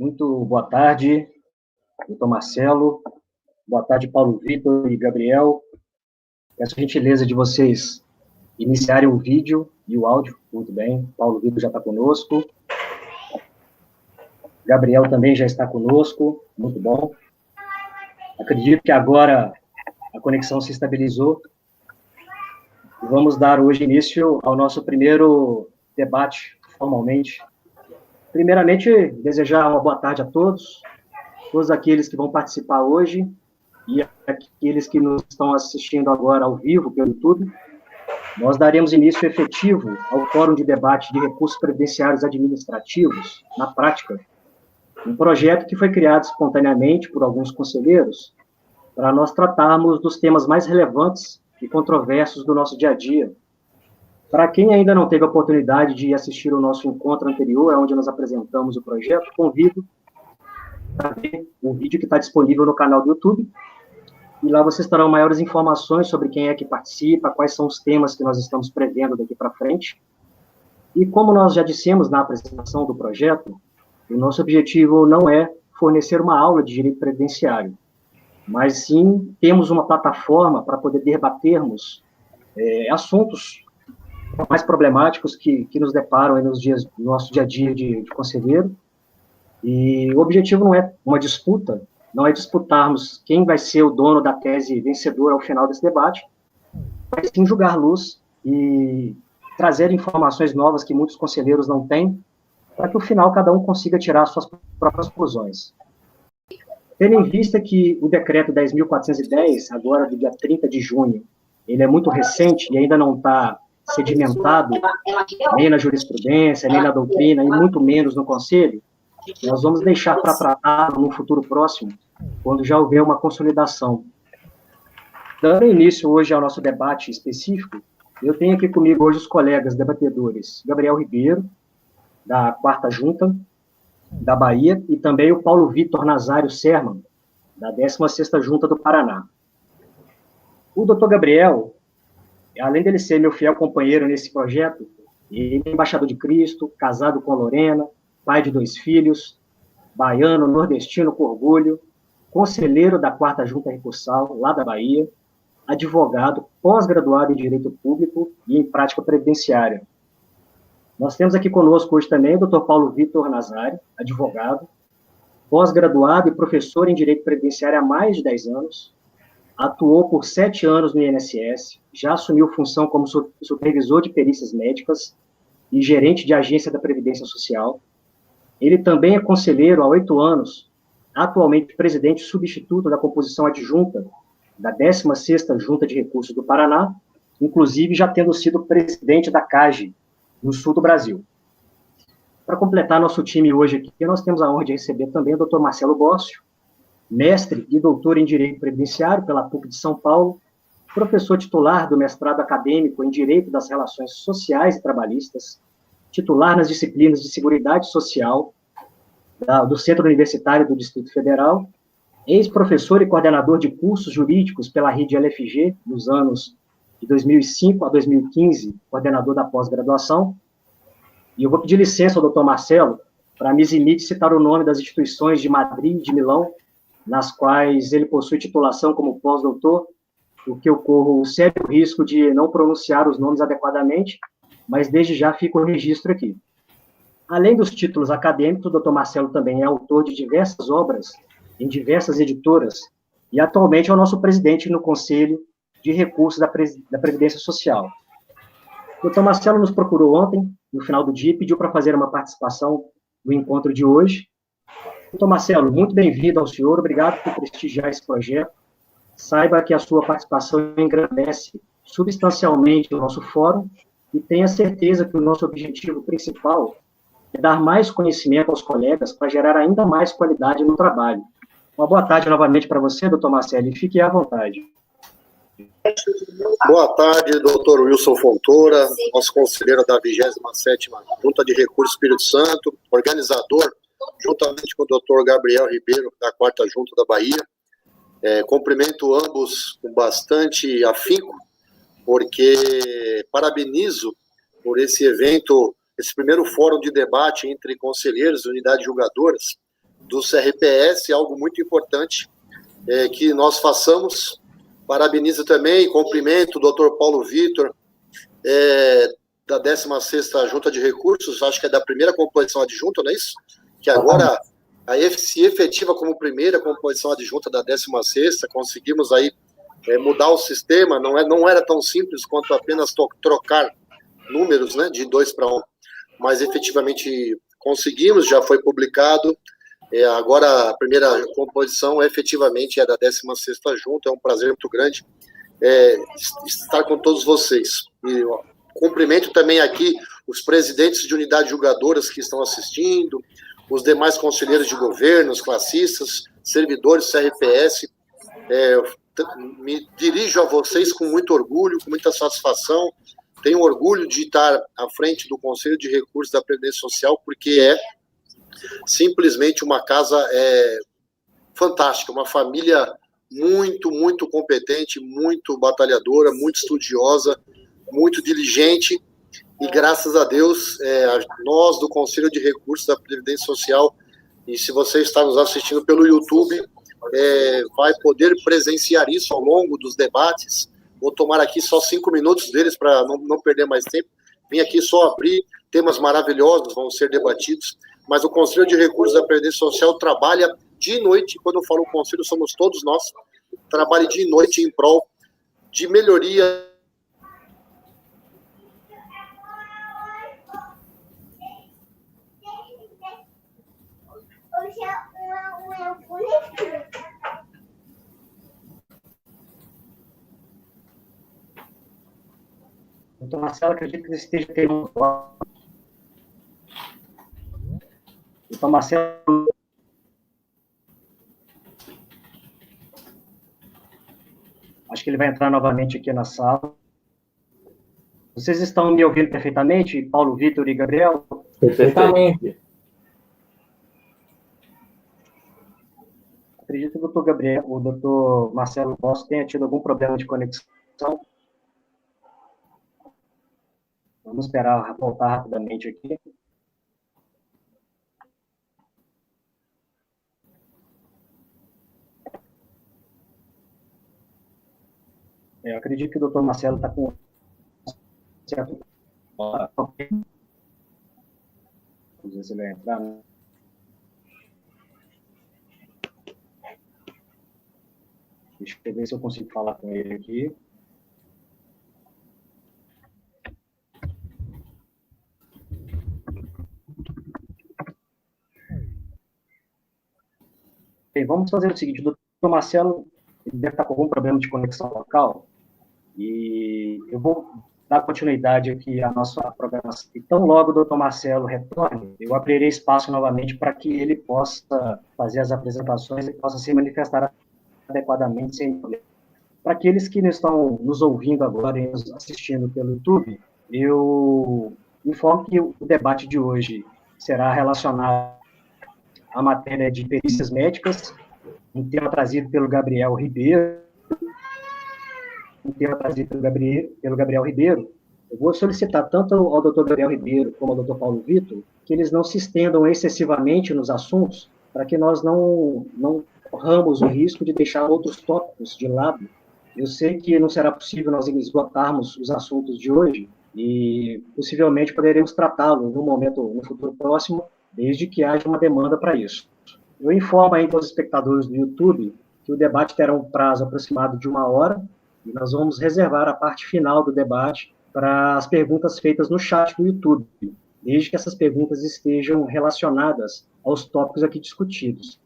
Muito boa tarde, doutor Marcelo. Boa tarde, Paulo Vitor e Gabriel. Peço a gentileza de vocês iniciarem o vídeo e o áudio. Muito bem, Paulo Vitor já está conosco. Gabriel também já está conosco. Muito bom. Acredito que agora a conexão se estabilizou. E vamos dar hoje início ao nosso primeiro debate, formalmente. Primeiramente, desejar uma boa tarde a todos aqueles que vão participar hoje e aqueles que nos estão assistindo agora ao vivo pelo YouTube. Nós daremos início efetivo ao Fórum de Debate de Recursos Previdenciários Administrativos, na prática, um projeto que foi criado espontaneamente por alguns conselheiros para nós tratarmos dos temas mais relevantes e controversos do nosso dia a dia. Para quem ainda não teve a oportunidade de assistir o nosso encontro anterior, onde nós apresentamos o projeto, convido a ver o vídeo que está disponível no canal do YouTube, e lá vocês terão maiores informações sobre quem é que participa, quais são os temas que nós estamos prevendo daqui para frente. E como nós já dissemos na apresentação do projeto, o nosso objetivo não é fornecer uma aula de direito previdenciário, mas sim temos uma plataforma para poder debatermos assuntos mais problemáticos que nos deparam aí no nosso dia a dia de conselheiro. E o objetivo não é uma disputa, não é disputarmos quem vai ser o dono da tese vencedora ao final desse debate, mas sim julgar luz e trazer informações novas que muitos conselheiros não têm, para que, no final, cada um consiga tirar suas próprias conclusões. Tendo em vista que o decreto 10.410, agora do dia 30 de junho, ele é muito recente e ainda não está sedimentado, nem na jurisprudência, nem na doutrina, e muito menos no Conselho, nós vamos deixar para tratar no futuro próximo, quando já houver uma consolidação. Dando início hoje ao nosso debate específico, eu tenho aqui comigo hoje os colegas debatedores Gabriel Ribeiro, da 4ª Junta da Bahia, e também o Paulo Vitor Nazário Serman, da 16ª Junta do Paraná. O doutor Gabriel, além dele ser meu fiel companheiro nesse projeto, ele é embaixador de Cristo, casado com a Lorena, pai de 2 filhos, baiano, nordestino com orgulho, conselheiro da 4ª Junta Recursal, lá da Bahia, advogado, pós-graduado em Direito Público e em Prática Previdenciária. Nós temos aqui conosco hoje também o Dr. Paulo Vitor Nazário, advogado, pós-graduado e professor em Direito Previdenciário há mais de 10 anos, atuou por 7 anos no INSS, já assumiu função como supervisor de perícias médicas e gerente de agência da Previdência Social. Ele também é conselheiro há 8 anos, atualmente presidente substituto da composição adjunta da 16ª Junta de Recursos do Paraná, inclusive já tendo sido presidente da CAGE, no sul do Brasil. Para completar nosso time hoje aqui, nós temos a honra de receber também o Dr. Marcelo Bócio, mestre e doutor em Direito Previdenciário pela PUC de São Paulo, professor titular do mestrado acadêmico em Direito das Relações Sociais e Trabalhistas, titular nas disciplinas de Seguridade Social do Centro Universitário do Distrito Federal, ex-professor e coordenador de cursos jurídicos pela rede LFG, nos anos de 2005 a 2015, coordenador da pós-graduação. E eu vou pedir licença ao doutor Marcelo para me eximir de citar o nome das instituições de Madrid e de Milão, nas quais ele possui titulação como pós-doutor, o que eu corro o sério risco de não pronunciar os nomes adequadamente, mas desde já fica o registro aqui. Além dos títulos acadêmicos, o doutor Marcelo também é autor de diversas obras em diversas editoras e atualmente é o nosso presidente no Conselho de Recursos da Previdência Social. O doutor Marcelo nos procurou ontem, no final do dia, e pediu para fazer uma participação no encontro de hoje. Doutor Marcelo, muito bem-vindo ao senhor, obrigado por prestigiar esse projeto. Saiba que a sua participação engrandece substancialmente o nosso fórum e tenha certeza que o nosso objetivo principal é dar mais conhecimento aos colegas para gerar ainda mais qualidade no trabalho. Uma boa tarde novamente para você, doutor Marcelo, e fique à vontade. Boa tarde, doutor Wilson Fontoura, nosso conselheiro da 27ª Junta de Recursos Espírito Santo, organizador, juntamente com o doutor Gabriel Ribeiro, da 4ª Junta da Bahia. Cumprimento ambos com bastante afinco, porque parabenizo por esse evento, esse primeiro fórum de debate entre conselheiros e unidades julgadoras, do CRPS, algo muito importante que nós façamos. Parabenizo também e cumprimento o doutor Paulo Vitor, da 16ª Junta de Recursos, acho que é da primeira composição adjunta, não é isso? Que agora se efetiva como primeira composição adjunta da 16ª, conseguimos aí mudar o sistema, não era tão simples quanto apenas trocar números, né, de 2 para 1, mas efetivamente conseguimos, já foi publicado. Agora a primeira composição efetivamente é da 16ª Junta, é um prazer muito grande estar com todos vocês. E cumprimento também aqui os presidentes de unidades julgadoras que estão assistindo, os demais conselheiros de governo, os classistas, servidores do CRPS. Me dirijo a vocês com muito orgulho, com muita satisfação. Tenho orgulho de estar à frente do Conselho de Recursos da Previdência Social, porque é simplesmente uma casa fantástica, uma família muito, muito competente, muito batalhadora, muito estudiosa, muito diligente, e graças a Deus, nós do Conselho de Recursos da Previdência Social, e se você está nos assistindo pelo YouTube, vai poder presenciar isso ao longo dos debates. Vou tomar aqui só 5 minutos deles para não perder mais tempo. Vim aqui só abrir, temas maravilhosos vão ser debatidos, mas o Conselho de Recursos da Previdência Social trabalha de noite, quando eu falo Conselho, somos todos nós, trabalha de noite em prol de melhoria Doutor Marcelo, acredito que você esteja tendo Doutor Marcelo, acho que ele vai entrar novamente aqui na sala. Vocês estão me ouvindo perfeitamente, Paulo, Vitor e Gabriel? Perfeitamente. Acredito que o doutor Marcelo Rossi tenha tido algum problema de conexão. Vamos esperar voltar rapidamente aqui. Eu acredito que o doutor Marcelo está com certo. Vamos ver se ele vai entrar. Deixa eu ver se eu consigo falar com ele aqui. Bem, vamos fazer o seguinte, o doutor Marcelo deve estar com algum problema de conexão local, e eu vou dar continuidade aqui à nossa programação. Então, logo o doutor Marcelo retorne, eu abrirei espaço novamente para que ele possa fazer as apresentações e possa se manifestar adequadamente, sem problema. Para aqueles que estão nos ouvindo agora e nos assistindo pelo YouTube, eu informo que o debate de hoje será relacionado à matéria de perícias médicas, um tema trazido pelo Gabriel Ribeiro. Eu vou solicitar tanto ao doutor Gabriel Ribeiro como ao doutor Paulo Vitor que eles não se estendam excessivamente nos assuntos, para que nós não corramos o risco de deixar outros tópicos de lado. Eu sei que não será possível nós esgotarmos os assuntos de hoje e possivelmente poderemos tratá-lo no futuro próximo, desde que haja uma demanda para isso. Eu informo ainda aos espectadores do YouTube que o debate terá um prazo aproximado de 1 hora e nós vamos reservar a parte final do debate para as perguntas feitas no chat do YouTube, desde que essas perguntas estejam relacionadas aos tópicos aqui discutidos.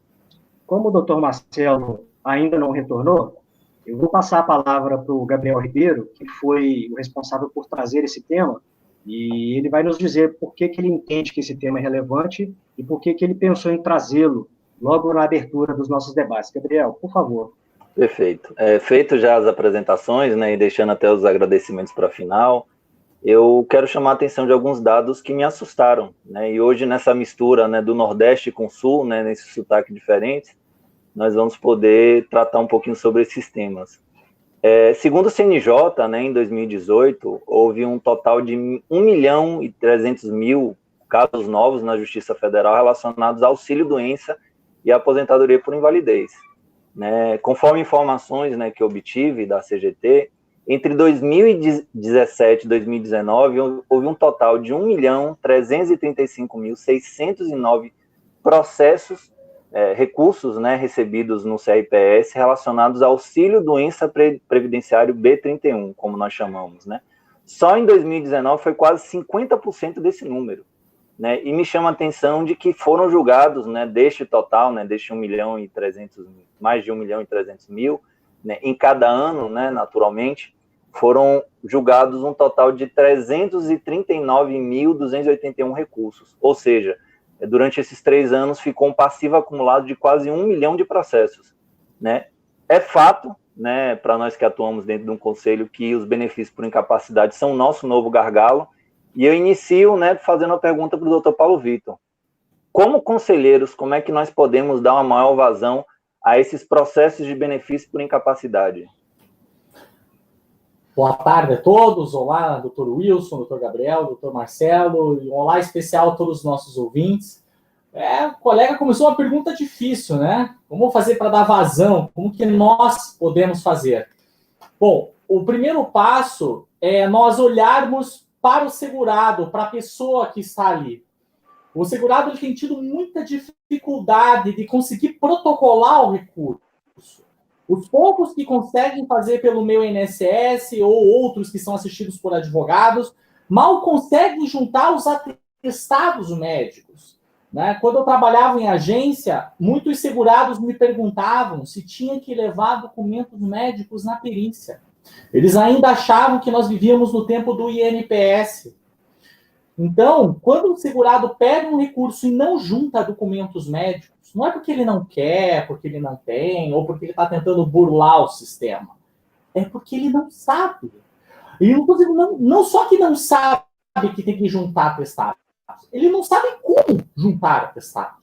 Como o doutor Marcelo ainda não retornou, eu vou passar a palavra para o Gabriel Ribeiro, que foi o responsável por trazer esse tema, e ele vai nos dizer por que ele entende que esse tema é relevante e por que ele pensou em trazê-lo logo na abertura dos nossos debates. Gabriel, por favor. Perfeito. Feito já as apresentações, né, e deixando até os agradecimentos para a final, eu quero chamar a atenção de alguns dados que me assustaram, né, e hoje nessa mistura, né, do Nordeste com o Sul, né, nesse sotaque diferente, nós vamos poder tratar um pouquinho sobre esses temas. Segundo o CNJ, né, em 2018, houve um total de 1.300.000 casos novos na Justiça Federal relacionados ao auxílio-doença e a aposentadoria por invalidez. Né? Conforme informações, né, que eu obtive da CGT, entre 2017 e 2019, houve um total de 1.335.609 processos, recursos, né, recebidos no CRPS relacionados ao auxílio doença previdenciário B31, como nós chamamos, né? Só em 2019 foi quase 50% desse número, né? E me chama a atenção de que foram julgados, né, deste total, né, deste 1.300.000, mais de 1.300.000, né, em cada ano, né, naturalmente, foram julgados um total de 339.281 recursos, ou seja, durante esses 3 anos ficou um passivo acumulado de quase 1 milhão de processos, né? É fato, né, para nós que atuamos dentro de um conselho, que os benefícios por incapacidade são o nosso novo gargalo, e eu inicio, né, fazendo a pergunta para o doutor Paulo Vitor. Como conselheiros, como é que nós podemos dar uma maior vazão a esses processos de benefício por incapacidade? Boa tarde a todos. Olá, doutor Wilson, doutor Gabriel, doutor Marcelo, e um olá especial a todos os nossos ouvintes. O colega começou uma pergunta difícil, né? Como fazer para dar vazão? Como que nós podemos fazer? Bom, o primeiro passo é nós olharmos para o segurado, para a pessoa que está ali. O segurado ele tem tido muita dificuldade de conseguir protocolar o recurso. Os poucos que conseguem fazer pelo meu INSS ou outros que são assistidos por advogados, mal conseguem juntar os atestados médicos. Né? Quando eu trabalhava em agência, muitos segurados me perguntavam se tinha que levar documentos médicos na perícia. Eles ainda achavam que nós vivíamos no tempo do INPS. Então, quando o segurado pega um recurso e não junta documentos médicos, não é porque ele não quer, porque ele não tem, ou porque ele está tentando burlar o sistema. É porque ele não sabe. E não só que não sabe que tem que juntar atestados, ele não sabe como juntar atestados.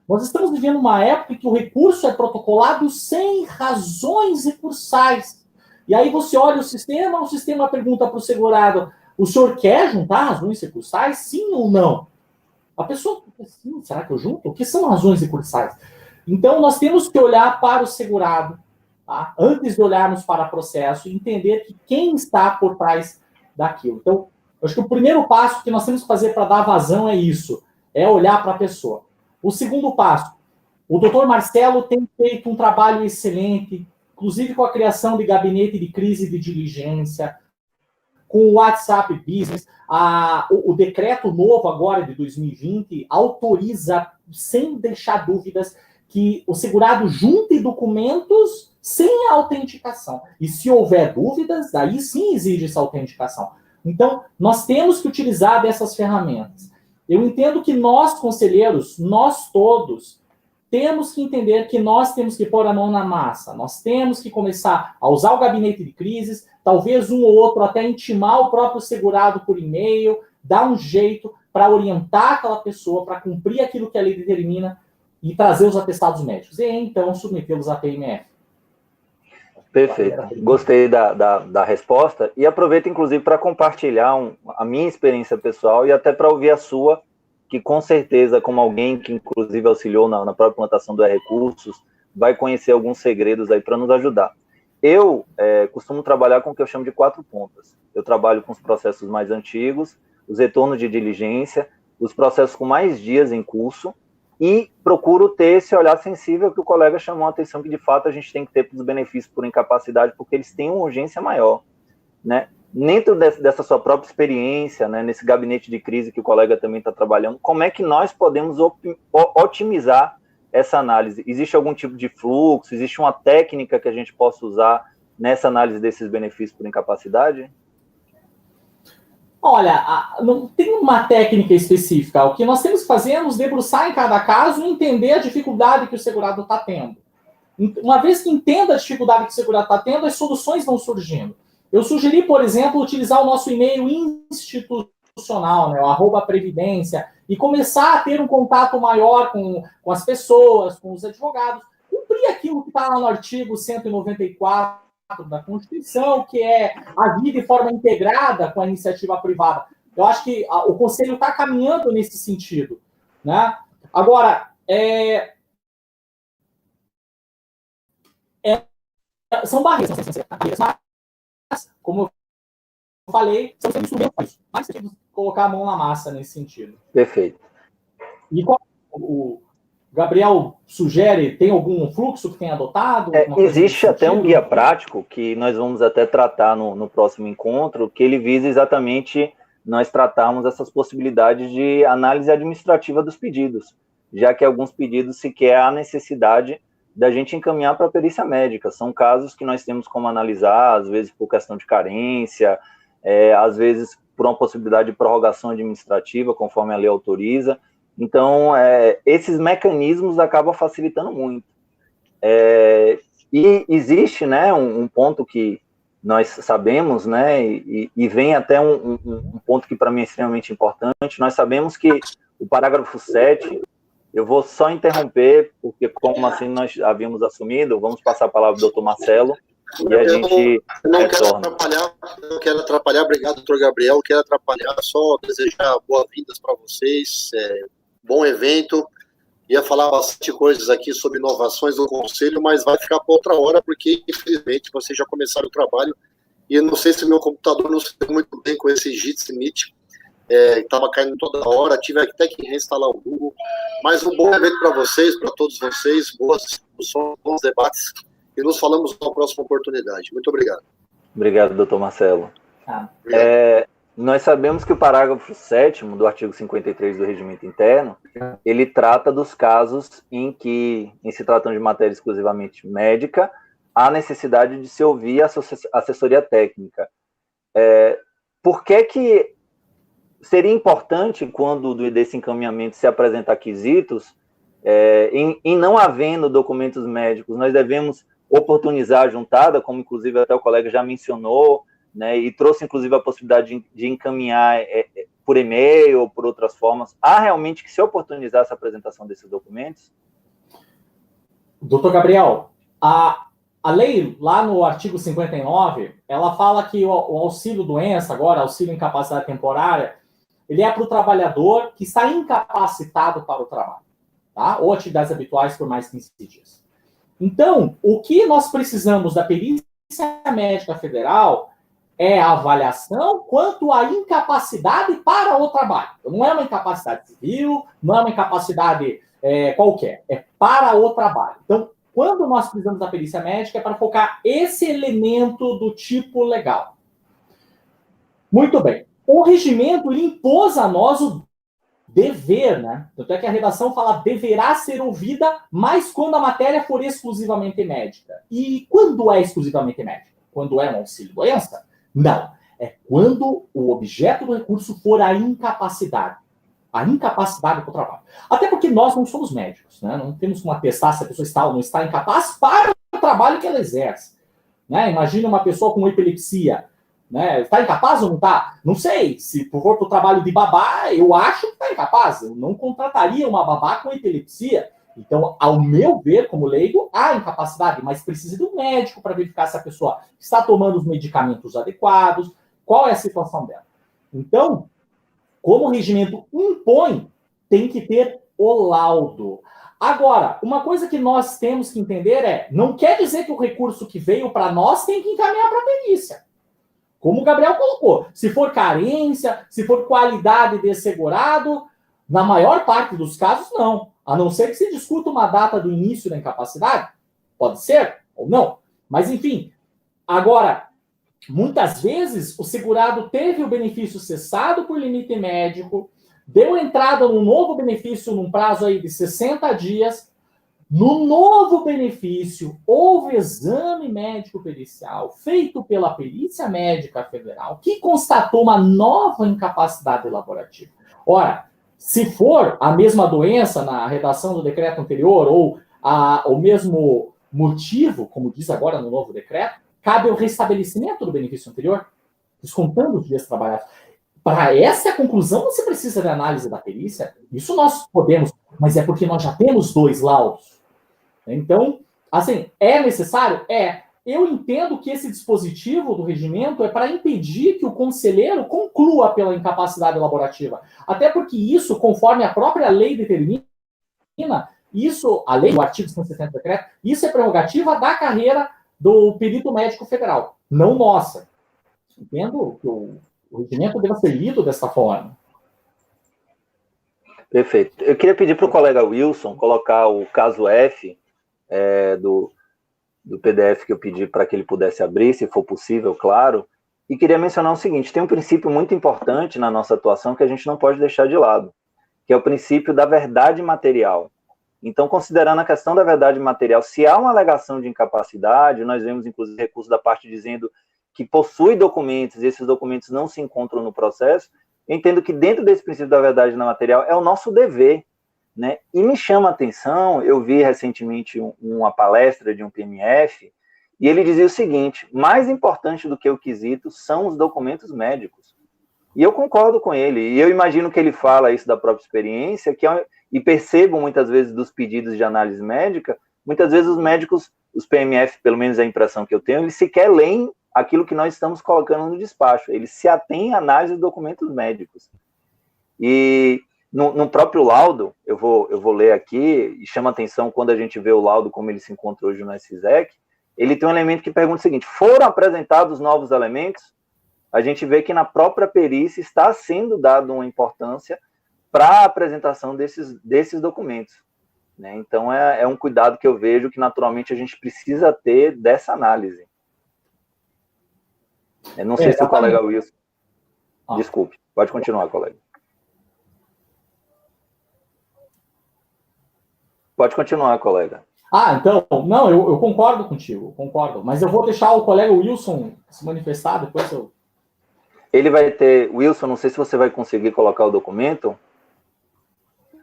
Nós estamos vivendo uma época em que o recurso é protocolado sem razões recursais. E aí você olha o sistema pergunta para o segurado: o senhor quer juntar razões recursais? Sim ou não? A pessoa, sim, será que eu junto? O que são razões recursais? Então, nós temos que olhar para o segurado, tá? Antes de olharmos para o processo, e entender que quem está por trás daquilo. Então, eu acho que o primeiro passo que nós temos que fazer para dar vazão é isso, é olhar para a pessoa. O segundo passo, o doutor Marcelo tem feito um trabalho excelente, inclusive com a criação de gabinete de crise de diligência, com o WhatsApp Business. O decreto novo agora de 2020 autoriza, sem deixar dúvidas, que o segurado junte documentos sem a autenticação. E se houver dúvidas, daí sim exige essa autenticação. Então, nós temos que utilizar dessas ferramentas. Eu entendo que nós, conselheiros, nós todos, temos que entender que nós temos que pôr a mão na massa. Nós temos que começar a usar o gabinete de crises, talvez um ou outro até intimar o próprio segurado por e-mail, dar um jeito para orientar aquela pessoa, para cumprir aquilo que a lei determina e trazer os atestados médicos. E então submetê-los à PMF. Perfeito. Gostei da resposta e aproveito, inclusive, para compartilhar a minha experiência pessoal e até para ouvir a sua, que com certeza, como alguém que inclusive auxiliou na própria implantação do e-recursos, vai conhecer alguns segredos aí para nos ajudar. Eu costumo trabalhar com o que eu chamo de 4 pontas. Eu trabalho com os processos mais antigos, os retornos de diligência, os processos com mais dias em curso, e procuro ter esse olhar sensível que o colega chamou a atenção, que de fato a gente tem que ter para os benefícios por incapacidade, porque eles têm uma urgência maior, né? Dentro dessa sua própria experiência, né, nesse gabinete de crise que o colega também está trabalhando, como é que nós podemos otimizar essa análise? Existe algum tipo de fluxo? Existe uma técnica que a gente possa usar nessa análise desses benefícios por incapacidade? Olha, não tem uma técnica específica. O que nós temos que fazer é nos debruçar em cada caso e entender a dificuldade que o segurado está tendo. Uma vez que entenda a dificuldade que o segurado está tendo, as soluções vão surgindo. Eu sugeri, por exemplo, utilizar o nosso e-mail institucional, né, o @previdência, e começar a ter um contato maior com as pessoas, com os advogados, cumprir aquilo que está lá no artigo 194 da Constituição, que é agir de forma integrada com a iniciativa privada. Eu acho que o Conselho está caminhando nesse sentido, né? Agora, são barreiras, mas, como eu falei, são instrumentos, mas você tem que colocar a mão na massa nesse sentido. Perfeito. E qual o Gabriel sugere, tem algum fluxo que tem adotado? Existe até um guia prático que nós vamos até tratar no próximo encontro, que ele visa exatamente nós tratarmos essas possibilidades de análise administrativa dos pedidos, já que alguns pedidos sequer há necessidade da gente encaminhar para a perícia médica. São casos que nós temos como analisar, às vezes por questão de carência, às vezes por uma possibilidade de prorrogação administrativa, conforme a lei autoriza. Então, esses mecanismos acabam facilitando muito. E existe, né, um ponto que nós sabemos, né, e vem até um ponto que para mim é extremamente importante. Nós sabemos que o parágrafo 7, eu vou só interromper, porque como assim nós havíamos assumido, vamos passar a palavra ao doutor Marcelo, e a gente retorna. Não quero atrapalhar, obrigado, doutor Gabriel, quero atrapalhar, só desejar boas-vindas para vocês, bom evento. Ia falar bastante coisas aqui sobre inovações do Conselho, mas vai ficar para outra hora, porque, infelizmente, vocês já começaram o trabalho, e eu não sei se meu computador não se deu muito bem com esse Jitsi Meet, estava caindo toda hora, tive até que reinstalar o Google, mas um bom evento para vocês, para todos vocês, boas discussões, bons debates, e nos falamos na próxima oportunidade. Muito obrigado. Obrigado, doutor Marcelo. Nós sabemos que o parágrafo 7º do artigo 53 do Regimento Interno, ele trata dos casos em que, em se tratando de matéria exclusivamente médica, há necessidade de se ouvir a assessoria técnica. Por que seria importante, quando desse encaminhamento se apresentar quesitos, em não havendo documentos médicos, nós devemos oportunizar a juntada, como inclusive até o colega já mencionou, né, e trouxe inclusive a possibilidade de encaminhar por e-mail ou por outras formas. Há realmente que se oportunizar essa apresentação desses documentos? Doutor Gabriel, a lei, lá no artigo 59, ela fala que o auxílio-doença, agora, auxílio-incapacidade temporária, ele é para o trabalhador que está incapacitado para o trabalho, tá? Ou atividades habituais por mais 15 dias. Então, o que nós precisamos da perícia médica federal é a avaliação quanto à incapacidade para o trabalho. Então, não é uma incapacidade civil, não é uma incapacidade qualquer, é para o trabalho. Então, quando nós precisamos da perícia médica, é para focar esse elemento do tipo legal. Muito bem. O regimento impôs a nós o dever, né? Tanto é que a redação fala deverá ser ouvida, mas quando a matéria for exclusivamente médica. E quando é exclusivamente médica? Quando é um auxílio-doença? Não. É quando o objeto do recurso for a incapacidade. A incapacidade para o trabalho. Até porque nós não somos médicos, né? Não temos como atestar se a pessoa está ou não está incapaz para o trabalho que ela exerce. Né? Imagina uma pessoa com epilepsia. Né? Está incapaz ou não está? Não sei. Se for para o trabalho de babá, eu acho que está incapaz. Eu não contrataria uma babá com epilepsia. Então, ao meu ver, como leigo, há incapacidade, mas precisa de um médico para verificar se a pessoa está tomando os medicamentos adequados, qual é a situação dela. Então, como o regimento impõe, tem que ter o laudo. Agora, uma coisa que nós temos que entender não quer dizer que o recurso que veio para nós tem que encaminhar para a perícia. Como o Gabriel colocou, se for carência, se for qualidade de segurado, na maior parte dos casos, não. A não ser que se discuta uma data do início da incapacidade, pode ser ou não. Mas, enfim, agora, muitas vezes o segurado teve o benefício cessado por limite médico, deu entrada num novo benefício num prazo aí de 60 dias, no novo benefício houve exame médico pericial feito pela Perícia Médica Federal que constatou uma nova incapacidade laborativa. Ora, se for a mesma doença na redação do decreto anterior ou o mesmo motivo, como diz agora no novo decreto, cabe o restabelecimento do benefício anterior, descontando os dias trabalhados. Para essa conclusão, você precisa de análise da perícia. Isso nós podemos, mas é porque nós já temos 2 laudos. Então, assim, é necessário? Eu entendo que esse dispositivo do regimento é para impedir que o conselheiro conclua pela incapacidade laborativa. Até porque isso, conforme a própria lei determina, isso, a lei do artigo 160 do decreto, isso é prerrogativa da carreira do perito médico federal, não nossa. Entendo que o regimento deva ser lido dessa forma. Perfeito. Eu queria pedir para o colega Wilson colocar o caso F do PDF que eu pedi para que ele pudesse abrir, se for possível, claro. E queria mencionar o seguinte, tem um princípio muito importante na nossa atuação que a gente não pode deixar de lado, que é o princípio da verdade material. Então, considerando a questão da verdade material, se há uma alegação de incapacidade, nós vemos, inclusive, recurso da parte dizendo que possui documentos e esses documentos não se encontram no processo, eu entendo que dentro desse princípio da verdade material é o nosso dever, né? E me chama a atenção, eu vi recentemente uma palestra de um PMF, e ele dizia o seguinte, mais importante do que o quesito são os documentos médicos. E eu concordo com ele, e eu imagino que ele fala isso da própria experiência, e percebo muitas vezes dos pedidos de análise médica, muitas vezes os médicos, os PMF, pelo menos a impressão que eu tenho, eles sequer leem aquilo que nós estamos colocando no despacho, eles se atêm à análise de documentos médicos. E no próprio laudo, eu vou ler aqui, e chama atenção quando a gente vê o laudo como ele se encontra hoje no SISEC, ele tem um elemento que pergunta o seguinte, foram apresentados novos elementos? A gente vê que na própria perícia está sendo dado uma importância para a apresentação desses documentos, né? Então, é um cuidado que eu vejo que, naturalmente, a gente precisa ter dessa análise. Eu não sei se o colega Wilson... Desculpe, pode continuar, colega. Pode continuar, colega. Então, não, eu concordo contigo, concordo, mas eu vou deixar o colega Wilson se manifestar, depois eu... Ele vai ter... Wilson, não sei se você vai conseguir colocar o documento,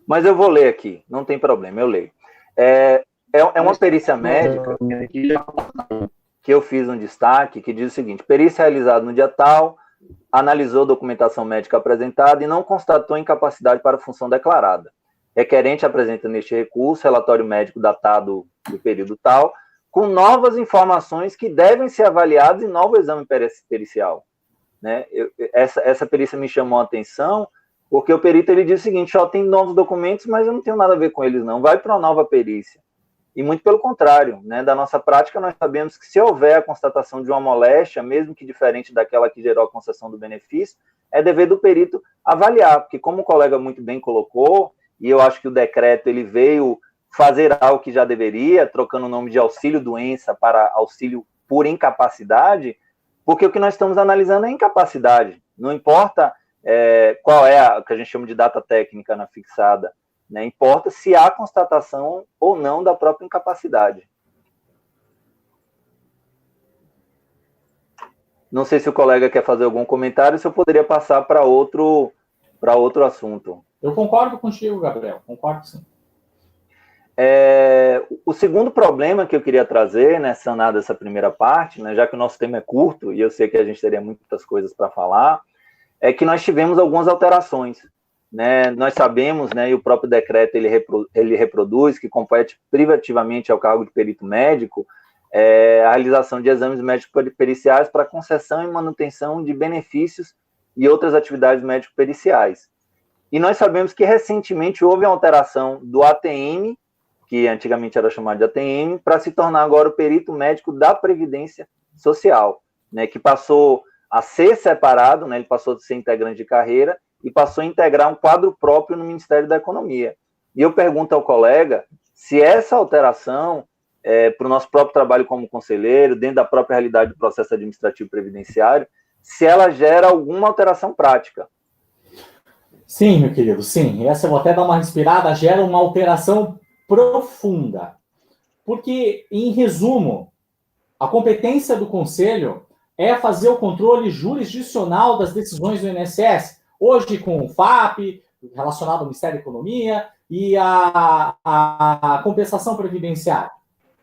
mas eu vou ler aqui, não tem problema, eu leio. É uma perícia médica que eu fiz um destaque, que diz o seguinte, perícia realizada no dia tal, analisou a documentação médica apresentada e não constatou incapacidade para a função declarada. Requerente apresenta neste recurso relatório médico datado do período tal, com novas informações que devem ser avaliadas em novo exame pericial. Né? Essa perícia me chamou a atenção, porque o perito ele diz o seguinte, tem novos documentos, mas eu não tenho nada a ver com eles não, vai para uma nova perícia. E muito pelo contrário, né? Da nossa prática nós sabemos que se houver a constatação de uma moléstia, mesmo que diferente daquela que gerou a concessão do benefício, é dever do perito avaliar, porque como o colega muito bem colocou, e eu acho que o decreto ele veio fazer algo que já deveria, trocando o nome de auxílio-doença para auxílio por incapacidade, porque o que nós estamos analisando é incapacidade, não importa qual é a que a gente chama de data técnica na fixada, né? Importa se há constatação ou não da própria incapacidade. Não sei se o colega quer fazer algum comentário, se eu poderia passar para outro assunto. Eu concordo contigo, Gabriel, concordo sim. O segundo problema que eu queria trazer, né, sanado essa primeira parte, né, já que o nosso tema é curto, e eu sei que a gente teria muitas coisas para falar, é que nós tivemos algumas alterações. Né? Nós sabemos, né, e o próprio decreto ele reproduz, que compete privativamente ao cargo de perito médico, a realização de exames médico-periciais para concessão e manutenção de benefícios e outras atividades médico-periciais. E nós sabemos que recentemente houve uma alteração do ATM, que antigamente era chamado de ATM, para se tornar agora o perito médico da Previdência Social, né, que passou a ser separado, né, ele passou a ser integrante de carreira e passou a integrar um quadro próprio no Ministério da Economia. E eu pergunto ao colega se essa alteração, para o nosso próprio trabalho como conselheiro, dentro da própria realidade do processo administrativo previdenciário, se ela gera alguma alteração prática. Sim, meu querido, sim. Essa eu vou até dar uma respirada, gera uma alteração profunda. Porque, em resumo, a competência do Conselho é fazer o controle jurisdicional das decisões do INSS, hoje com o FAP, relacionado ao Ministério da Economia, e a compensação previdenciária.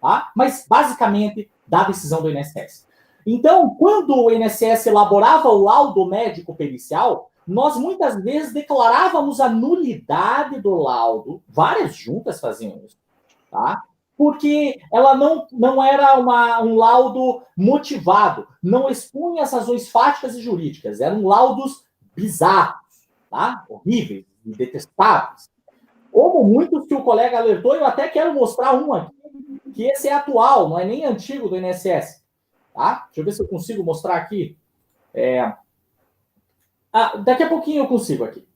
Tá? Mas, basicamente, da decisão do INSS. Então, quando o INSS elaborava o laudo médico pericial, nós muitas vezes declarávamos a nulidade do laudo, várias juntas faziam isso, tá? Porque ela não era um laudo motivado, não expunha as razões fáticas e jurídicas, eram laudos bizarros, tá? Horríveis e detestáveis. Como muitos que o colega alertou, eu até quero mostrar um aqui, que esse é atual, não é nem antigo do INSS. Tá? Deixa eu ver se eu consigo mostrar aqui. Daqui a pouquinho eu consigo aqui.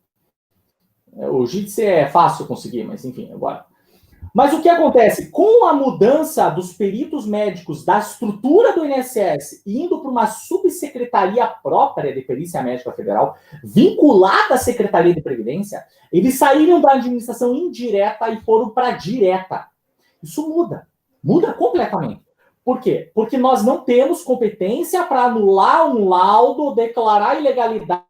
O Jitsi é fácil conseguir, mas enfim, agora. Mas o que acontece? Com a mudança dos peritos médicos da estrutura do INSS indo para uma subsecretaria própria de Perícia Médica Federal, vinculada à Secretaria de Previdência, eles saíram da administração indireta e foram para a direta. Isso muda completamente. Por quê? Porque nós não temos competência para anular um laudo, declarar ilegalidade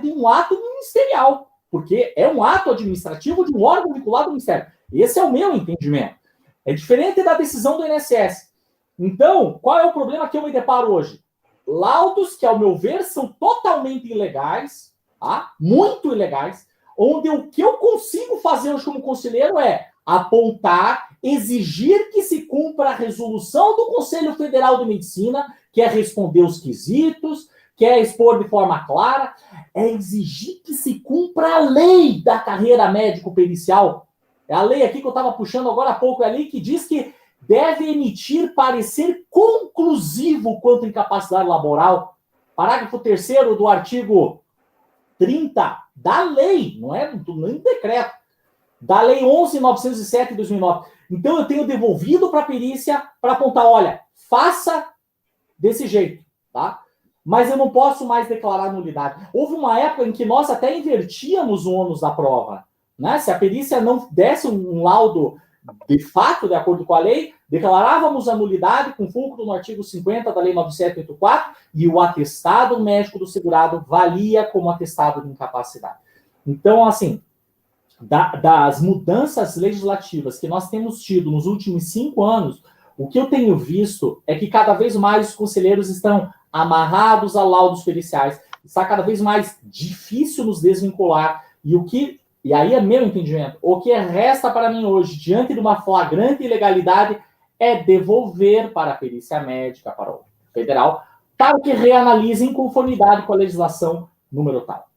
de um ato ministerial, porque é um ato administrativo de um órgão vinculado ao Ministério. Esse é o meu entendimento. É diferente da decisão do INSS. Então, qual é o problema que eu me deparo hoje? Laudos que, ao meu ver, são totalmente ilegais, tá? Muito ilegais, onde o que eu consigo fazer hoje como conselheiro é apontar, exigir que se cumpra a resolução do Conselho Federal de Medicina, que é responder os quesitos, que é expor de forma clara, é exigir que se cumpra a lei da carreira médico-pericial. É a lei aqui que eu estava puxando agora há pouco, é a lei que diz que deve emitir parecer conclusivo quanto à incapacidade laboral. Parágrafo 3º do artigo 30 da lei, não é nem decreto, da lei 11.907 de 2009. Então eu tenho devolvido para a perícia para apontar, olha, faça desse jeito, tá? Mas eu não posso mais declarar nulidade. Houve uma época em que nós até invertíamos o ônus da prova, né? Se a perícia não desse um laudo de fato, de acordo com a lei, declarávamos a nulidade com fulcro no artigo 50 da lei 9784 e o atestado médico do segurado valia como atestado de incapacidade. Então, assim, das mudanças legislativas que nós temos tido nos últimos 5 anos, o que eu tenho visto é que cada vez mais os conselheiros estão amarrados a laudos periciais. Está cada vez mais difícil nos desvincular. E aí é meu entendimento. O que resta para mim hoje, diante de uma flagrante ilegalidade, é devolver para a perícia médica, para o federal, para que reanalise em conformidade com a legislação número tal.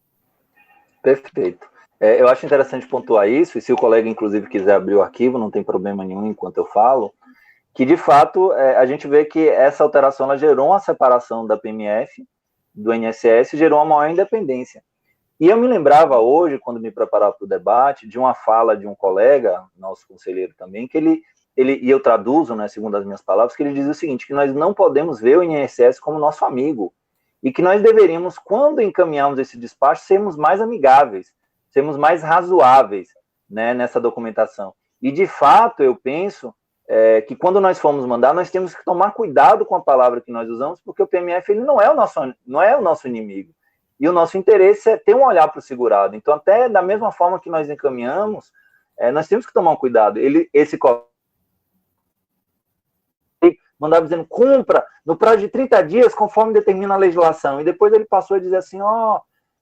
Perfeito. Eu acho interessante pontuar isso, e se o colega, inclusive, quiser abrir o arquivo, não tem problema nenhum enquanto eu falo, que, de fato, a gente vê que essa alteração ela gerou uma separação da PMF, do INSS, gerou uma maior independência. E eu me lembrava hoje, quando me preparava para o debate, de uma fala de um colega, nosso conselheiro também, que ele e eu traduzo, né, segundo as minhas palavras, que ele diz o seguinte, que nós não podemos ver o INSS como nosso amigo, e que nós deveríamos, quando encaminharmos esse despacho, sermos mais amigáveis, sermos mais razoáveis, né, nessa documentação. E, de fato, eu penso que quando nós formos mandar, nós temos que tomar cuidado com a palavra que nós usamos, porque o PMF ele não é o nosso inimigo. E o nosso interesse é ter um olhar para o segurado. Então, até da mesma forma que nós encaminhamos, nós temos que tomar um cuidado. Esse mandava dizendo, cumpra no prazo de 30 dias, conforme determina a legislação. E depois ele passou a dizer assim,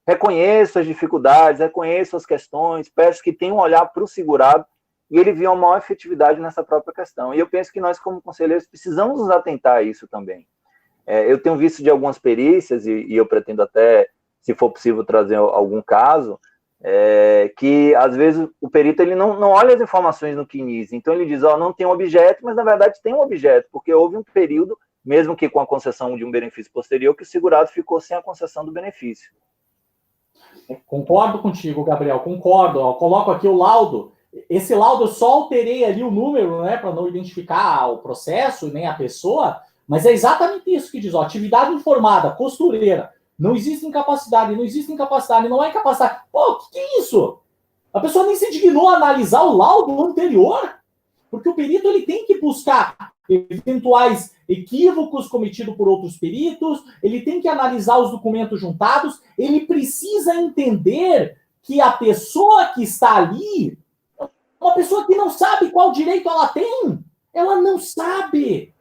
reconheço as dificuldades, reconheço as questões, peço que tenha um olhar para o segurado, e ele viu uma maior efetividade nessa própria questão. E eu penso que nós, como conselheiros, precisamos nos atentar a isso também. Eu tenho visto de algumas perícias, e eu pretendo até, se for possível, trazer algum caso, que, às vezes, o perito ele não olha as informações no CNIS. Então, ele diz, não tem um objeto, mas, na verdade, tem um objeto, porque houve um período, mesmo que com a concessão de um benefício posterior, que o segurado ficou sem a concessão do benefício. Concordo contigo, Gabriel, concordo. Eu coloco aqui o laudo. Esse laudo eu só alterei ali o número, né, para não identificar o processo nem a pessoa, mas é exatamente isso que diz, atividade informada, costureira, não existe incapacidade, não é incapacidade. Pô, o que é isso? A pessoa nem se dignou a analisar o laudo anterior, porque o perito ele tem que buscar eventuais equívocos cometidos por outros peritos, ele tem que analisar os documentos juntados, ele precisa entender que a pessoa que está ali uma pessoa que não sabe qual direito ela tem. Ela não sabe.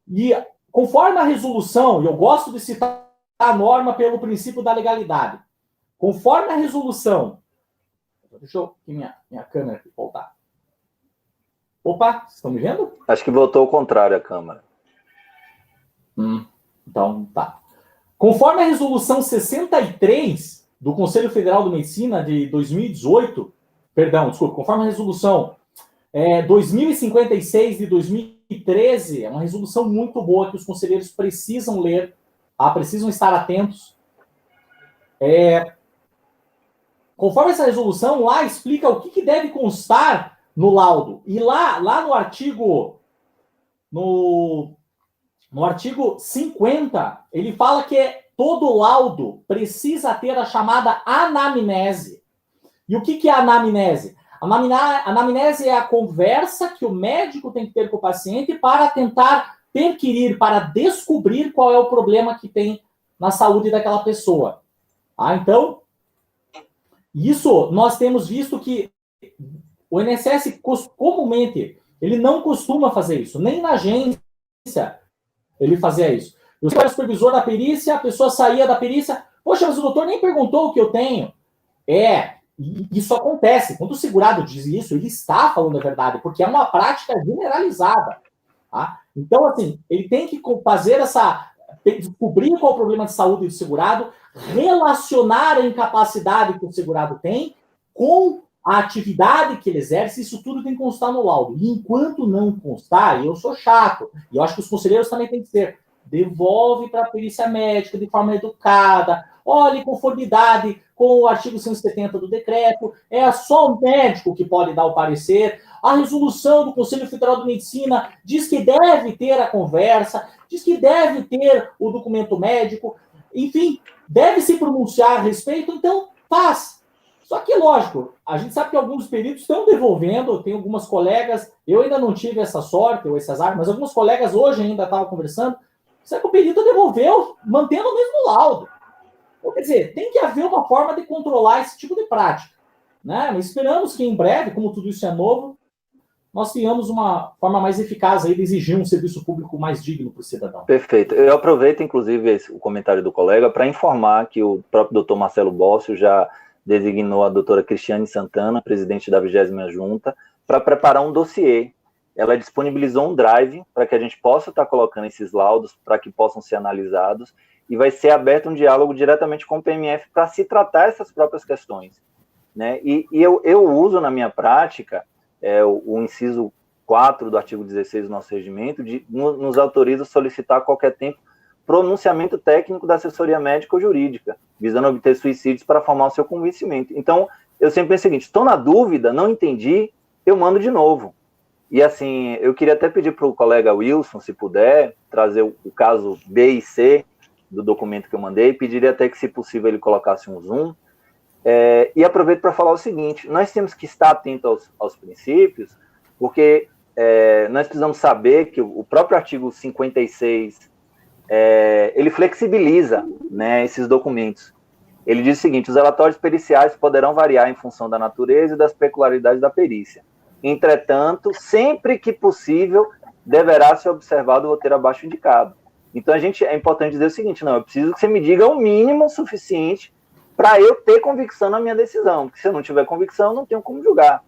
E conforme a resolução, e eu gosto de citar a norma pelo princípio da legalidade, conforme a resolução... Deixa eu... Minha câmera aqui voltar. Opa, vocês estão me vendo? Acho que voltou ao contrário a câmera. Então, tá. Conforme a resolução 63 do Conselho Federal de Medicina de 2018, conforme a resolução 2056 de 2013 é uma resolução muito boa que os conselheiros precisam ler, tá? Precisam estar atentos. Conforme essa resolução, lá explica o que deve constar no laudo. E lá no artigo 50, ele fala que todo laudo precisa ter a chamada anamnese. E o que é a anamnese? A anamnese é a conversa que o médico tem que ter com o paciente para tentar perquirir, para descobrir qual é o problema que tem na saúde daquela pessoa. Então, isso nós temos visto que o INSS comumente, ele não costuma fazer isso, nem na agência ele fazia isso. Eu era supervisor da perícia, a pessoa saía da perícia, poxa, mas o doutor nem perguntou o que eu tenho. Isso acontece. Quando o segurado diz isso, ele está falando a verdade, porque é uma prática generalizada. Tá? Então, assim, ele tem que fazer descobrir qual é o problema de saúde do segurado, relacionar a incapacidade que o segurado tem com a atividade que ele exerce, isso tudo tem que constar no laudo. E enquanto não constar, e eu sou chato, e eu acho que os conselheiros também têm que ser, devolve para a perícia médica de forma educada, olhe conformidade com o artigo 170 do decreto, é só o médico que pode dar o parecer, a resolução do Conselho Federal de Medicina diz que deve ter a conversa, diz que deve ter o documento médico, enfim, deve se pronunciar a respeito, então faz. Só que, lógico, a gente sabe que alguns peritos estão devolvendo, tem algumas colegas, eu ainda não tive essa sorte, ou esse azar, mas alguns colegas hoje ainda estavam conversando, sabe que o perito devolveu, mantendo o mesmo laudo. Então, quer dizer, tem que haver uma forma de controlar esse tipo de prática. Né? Mas esperamos que em breve, como tudo isso é novo, nós tenhamos uma forma mais eficaz aí de exigir um serviço público mais digno para o cidadão. Perfeito. Eu aproveito, inclusive, o comentário do colega para informar que o próprio doutor Marcelo Bócio já designou a doutora Cristiane Santana, presidente da 20ª Junta, para preparar um dossiê. Ela disponibilizou um drive para que a gente possa estar colocando esses laudos, para que possam ser analisados, e vai ser aberto um diálogo diretamente com o PMF para se tratar essas próprias questões. Né? E eu uso na minha prática o inciso 4 do artigo 16 do nosso regimento, nos autoriza a solicitar a qualquer tempo pronunciamento técnico da assessoria médica ou jurídica, visando obter suicídios para formar o seu convencimento. Então, eu sempre penso o seguinte, estou na dúvida, não entendi, eu mando de novo. E assim, eu queria até pedir para o colega Wilson, se puder, trazer o caso B e C do documento que eu mandei, pediria até que, se possível, ele colocasse um zoom. E aproveito para falar o seguinte, nós temos que estar atentos aos princípios, porque nós precisamos saber que o próprio artigo 56, ele flexibiliza, né, esses documentos. Ele diz o seguinte, os relatórios periciais poderão variar em função da natureza e das peculiaridades da perícia. Entretanto, sempre que possível, deverá ser observado o roteiro abaixo indicado. Então, é importante dizer o seguinte, não, eu preciso que você me diga o mínimo suficiente para eu ter convicção na minha decisão, porque se eu não tiver convicção, eu não tenho como julgar.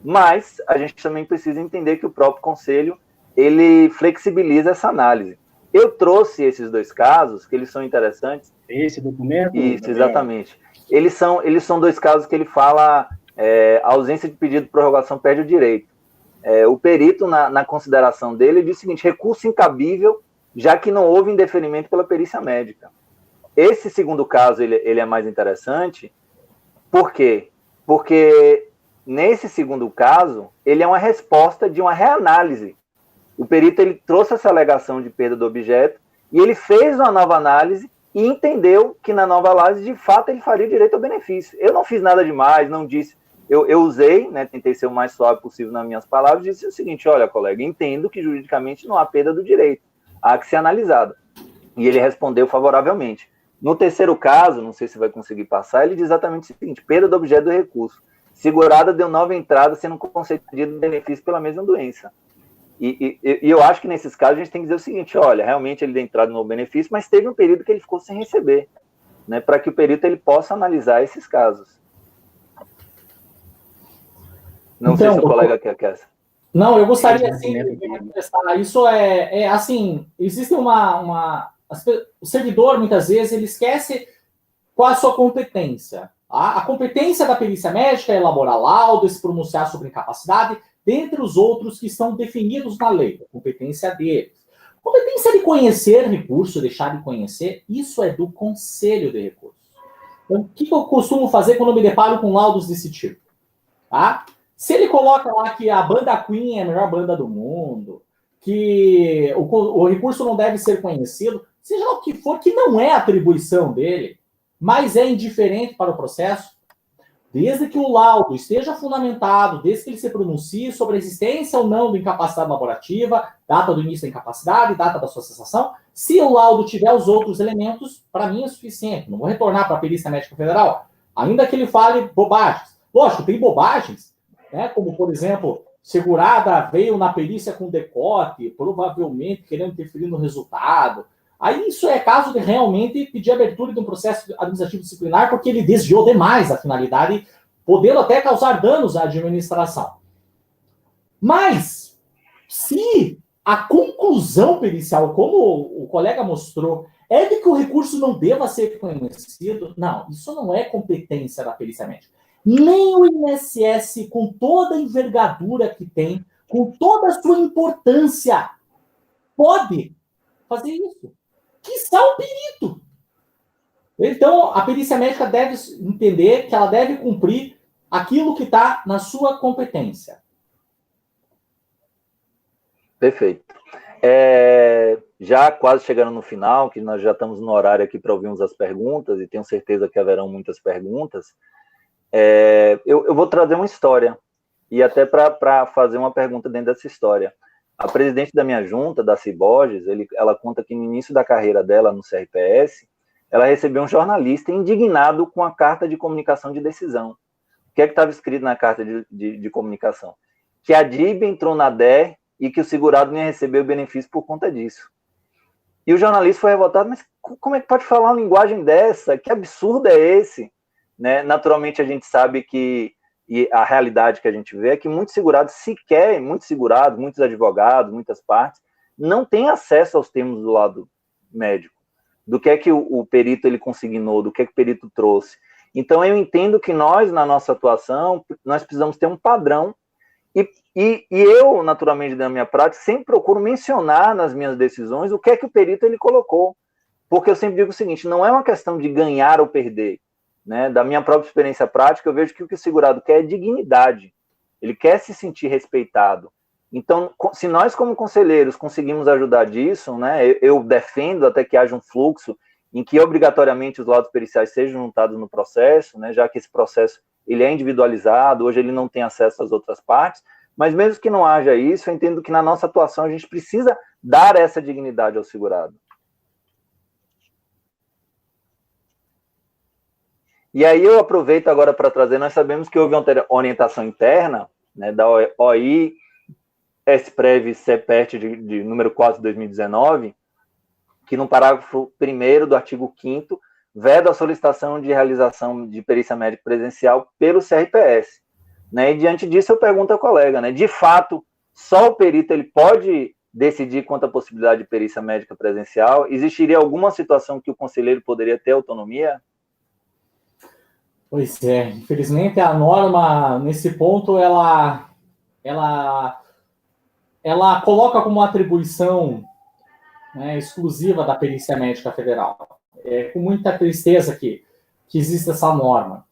Mas a gente também precisa entender que o próprio Conselho, ele flexibiliza essa análise. Eu trouxe esses dois casos, que eles são interessantes. Esse documento? Isso, exatamente. Eles são dois casos que ele fala a ausência de pedido de prorrogação perde o direito. O perito, na consideração dele, diz o seguinte, recurso incabível, já que não houve indeferimento pela perícia médica. Esse segundo caso, ele é mais interessante. Por quê? Porque nesse segundo caso, ele é uma resposta de uma reanálise. O perito, ele trouxe essa alegação de perda do objeto e ele fez uma nova análise e entendeu que na nova análise, de fato, ele faria direito ao benefício. Eu não fiz nada demais, não disse... Eu usei, né, tentei ser o mais suave possível nas minhas palavras, e disse o seguinte, olha, colega, entendo que juridicamente não há perda do direito, há que ser analisado. E ele respondeu favoravelmente. No terceiro caso, não sei se vai conseguir passar, ele diz exatamente o seguinte, perda do objeto do recurso. Segurada deu nova entrada, sendo concedido benefício pela mesma doença. E eu acho que nesses casos a gente tem que dizer o seguinte, olha, realmente ele deu entrada no benefício, mas teve um período que ele ficou sem receber, né, para que o perito ele possa analisar esses casos. Não sei se o colega quer essa. Não, eu gostaria sim de manifestar. Isso assim, existe o servidor, muitas vezes, ele esquece qual a sua competência. A competência da perícia médica é elaborar laudo, se pronunciar sobre incapacidade, dentre os outros que estão definidos na lei, a competência deles. Competência de conhecer recurso, deixar de conhecer, isso é do Conselho de Recursos. Então, o que eu costumo fazer quando eu me deparo com laudos desse tipo? Tá? Se ele coloca lá que a banda Queen é a melhor banda do mundo, que o recurso não deve ser conhecido, seja lá o que for, que não é atribuição dele, mas é indiferente para o processo, desde que o laudo esteja fundamentado, desde que ele se pronuncie sobre a existência ou não da incapacidade laborativa, data do início da incapacidade, data da sua cessação, se o laudo tiver os outros elementos, para mim é suficiente. Não vou retornar para a Perícia Médica Federal, ainda que ele fale bobagens. Lógico, tem bobagens, né? Como, por exemplo, segurada veio na perícia com decote, provavelmente querendo interferir no resultado. Aí isso é caso de realmente pedir abertura de um processo administrativo disciplinar, porque ele desviou demais a finalidade, podendo até causar danos à administração. Mas, se a conclusão pericial, como o colega mostrou, é de que o recurso não deva ser conhecido, não, isso não é competência da perícia médica. Nem o INSS, com toda a envergadura que tem, com toda a sua importância, pode fazer isso. Quiçá o perito. Então, a perícia médica deve entender que ela deve cumprir aquilo que está na sua competência. Perfeito. Já quase chegando no final, que nós já estamos no horário aqui para ouvirmos as perguntas, e tenho certeza que haverão muitas perguntas, eu vou trazer uma história, e até para fazer uma pergunta dentro dessa história. A presidente da minha junta, Daci Borges, ela conta que no início da carreira dela no CRPS, ela recebeu um jornalista indignado com a carta de comunicação de decisão. O que é que estava escrito na carta de comunicação? Que a DIB entrou na DER e que o segurado não ia receber o benefício por conta disso. E o jornalista foi revoltado, mas como é que pode falar uma linguagem dessa? Que absurdo é esse? Né? Naturalmente, a gente sabe que e a realidade que a gente vê é que muitos segurados sequer, muitos segurados, muitos advogados, muitas partes, não têm acesso aos termos do lado médico, do que é que o perito ele consignou, do que é que o perito trouxe. Então, eu entendo que nós, na nossa atuação, nós precisamos ter um padrão, e eu, naturalmente, na minha prática, sempre procuro mencionar nas minhas decisões o que é que o perito ele colocou, porque eu sempre digo o seguinte, não é uma questão de ganhar ou perder, né, da minha própria experiência prática, eu vejo que o que o segurado quer é dignidade. Ele quer se sentir respeitado. Então, se nós, como conselheiros, conseguimos ajudar disso, né, eu defendo até que haja um fluxo em que, obrigatoriamente, os laudos periciais sejam juntados no processo, né, já que esse processo ele é individualizado, hoje ele não tem acesso às outras partes, mas mesmo que não haja isso, eu entendo que na nossa atuação a gente precisa dar essa dignidade ao segurado. E aí eu aproveito agora para trazer, nós sabemos que houve uma orientação interna, né, da OI SPREV CEPERT de número 4 de 2019, que no parágrafo 1º do artigo 5º veda a solicitação de realização de perícia médica presencial pelo CRPS. Né, e diante disso eu pergunto ao colega, né, de fato, só o perito ele pode decidir quanto à possibilidade de perícia médica presencial? Existiria alguma situação que o conselheiro poderia ter autonomia? Pois é, infelizmente a norma, nesse ponto, ela coloca como atribuição, né, exclusiva da Perícia Médica Federal. É com muita tristeza que existe essa norma.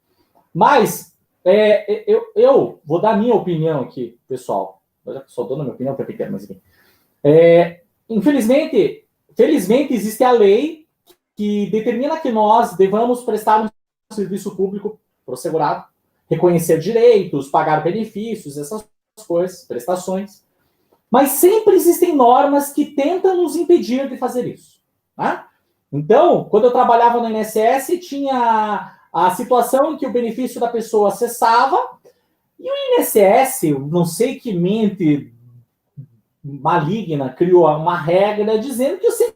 Mas, eu vou dar a minha opinião aqui, pessoal. Eu já só dou a minha opinião, que é pequeno, mas enfim. Felizmente, existe a lei que determina que nós devamos prestar um serviço público para o segurado, reconhecer direitos, pagar benefícios, essas coisas, prestações. Mas sempre existem normas que tentam nos impedir de fazer isso. Né? Então, quando eu trabalhava no INSS, tinha a situação em que o benefício da pessoa cessava e o INSS, não sei que mente maligna, criou uma regra dizendo que o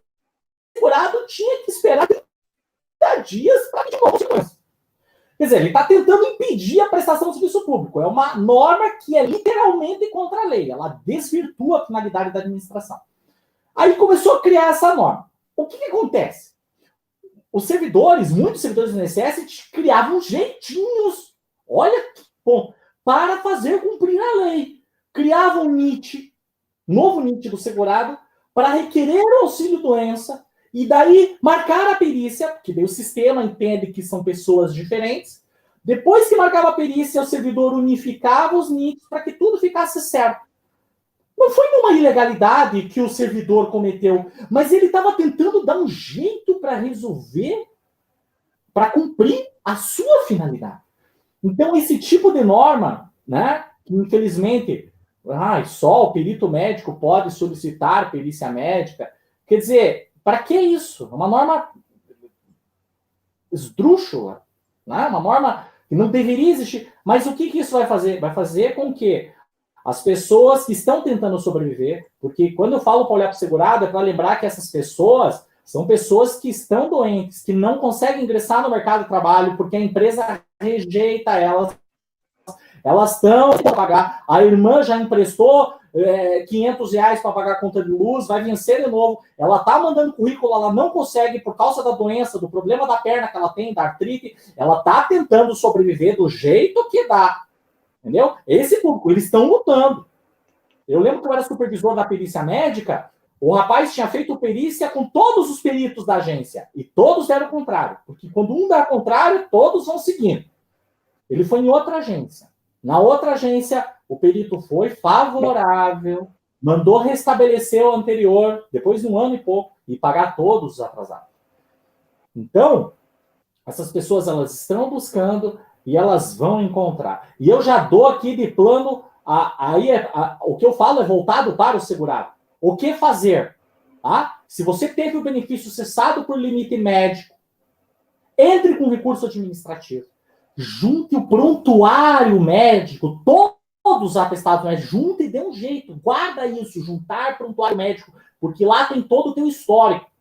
segurado tinha que esperar 30 dias para pedir uma consequência. Quer dizer, ele está tentando impedir a prestação de serviço público. É uma norma que é literalmente contra a lei. Ela desvirtua a finalidade da administração. Aí começou a criar essa norma. O que acontece? Os servidores, muitos servidores do INSS, criavam jeitinhos, olha que bom, para fazer cumprir a lei. criava um NIT, novo NIT do segurado, para requerer o auxílio-doença, e daí marcar a perícia, porque daí o sistema entende que são pessoas diferentes. Depois que marcava a perícia, o servidor unificava os NITs para que tudo ficasse certo. Não foi uma ilegalidade que o servidor cometeu, mas ele estava tentando dar um jeito para resolver, para cumprir a sua finalidade. Então, esse tipo de norma, né, que infelizmente só o perito médico pode solicitar perícia médica, quer dizer, para que isso? Uma norma esdrúxula, né? Uma norma que não deveria existir. Mas o que isso vai fazer? Vai fazer com que as pessoas que estão tentando sobreviver, porque quando eu falo para olhar para o segurado, é para lembrar que essas pessoas são pessoas que estão doentes, que não conseguem ingressar no mercado de trabalho porque a empresa rejeita elas. Elas estão para pagar. A irmã já emprestou R$500 para pagar a conta de luz, vai vencer de novo. Ela está mandando currículo, ela não consegue por causa da doença, do problema da perna que ela tem, da artrite. Ela está tentando sobreviver do jeito que dá. Entendeu? Esse público, eles estão lutando. Eu lembro que eu era supervisor da perícia médica, o rapaz tinha feito perícia com todos os peritos da agência, e todos deram o contrário, porque quando um dá o contrário, todos vão seguindo. Ele foi em outra agência. Na outra agência, o perito foi favorável, mandou restabelecer o anterior, depois de 1 ano e pouco, e pagar todos os atrasados. Então, essas pessoas, elas estão buscando e elas vão encontrar. E eu já dou aqui de plano, o que eu falo é voltado para o segurado. O que fazer? Tá? Se você teve o benefício cessado por limite médico, entre com recurso administrativo. Junte o prontuário médico, todos os atestados médicos, junta e dê um jeito. Guarda isso, juntar prontuário médico, porque lá tem todo o teu histórico.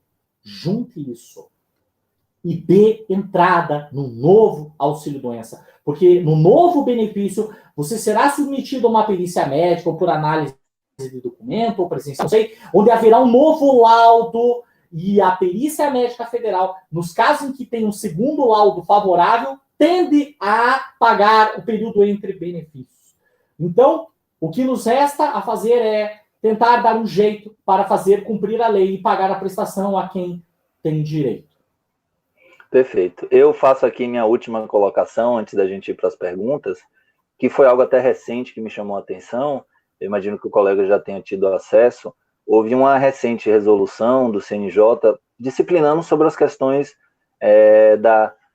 Junte isso. E dê entrada no novo auxílio-doença. Porque no novo benefício, você será submetido a uma perícia médica ou por análise de documento ou presencial, não sei, onde haverá um novo laudo e a perícia médica federal, nos casos em que tem um segundo laudo favorável, tende a pagar o período entre benefícios. Então, o que nos resta a fazer é tentar dar um jeito para fazer cumprir a lei e pagar a prestação a quem tem direito. Perfeito. Eu faço aqui minha última colocação antes da gente ir para as perguntas, que foi algo até recente que me chamou a atenção. Eu imagino que o colega já tenha tido acesso. Houve uma recente resolução do CNJ disciplinando sobre as questões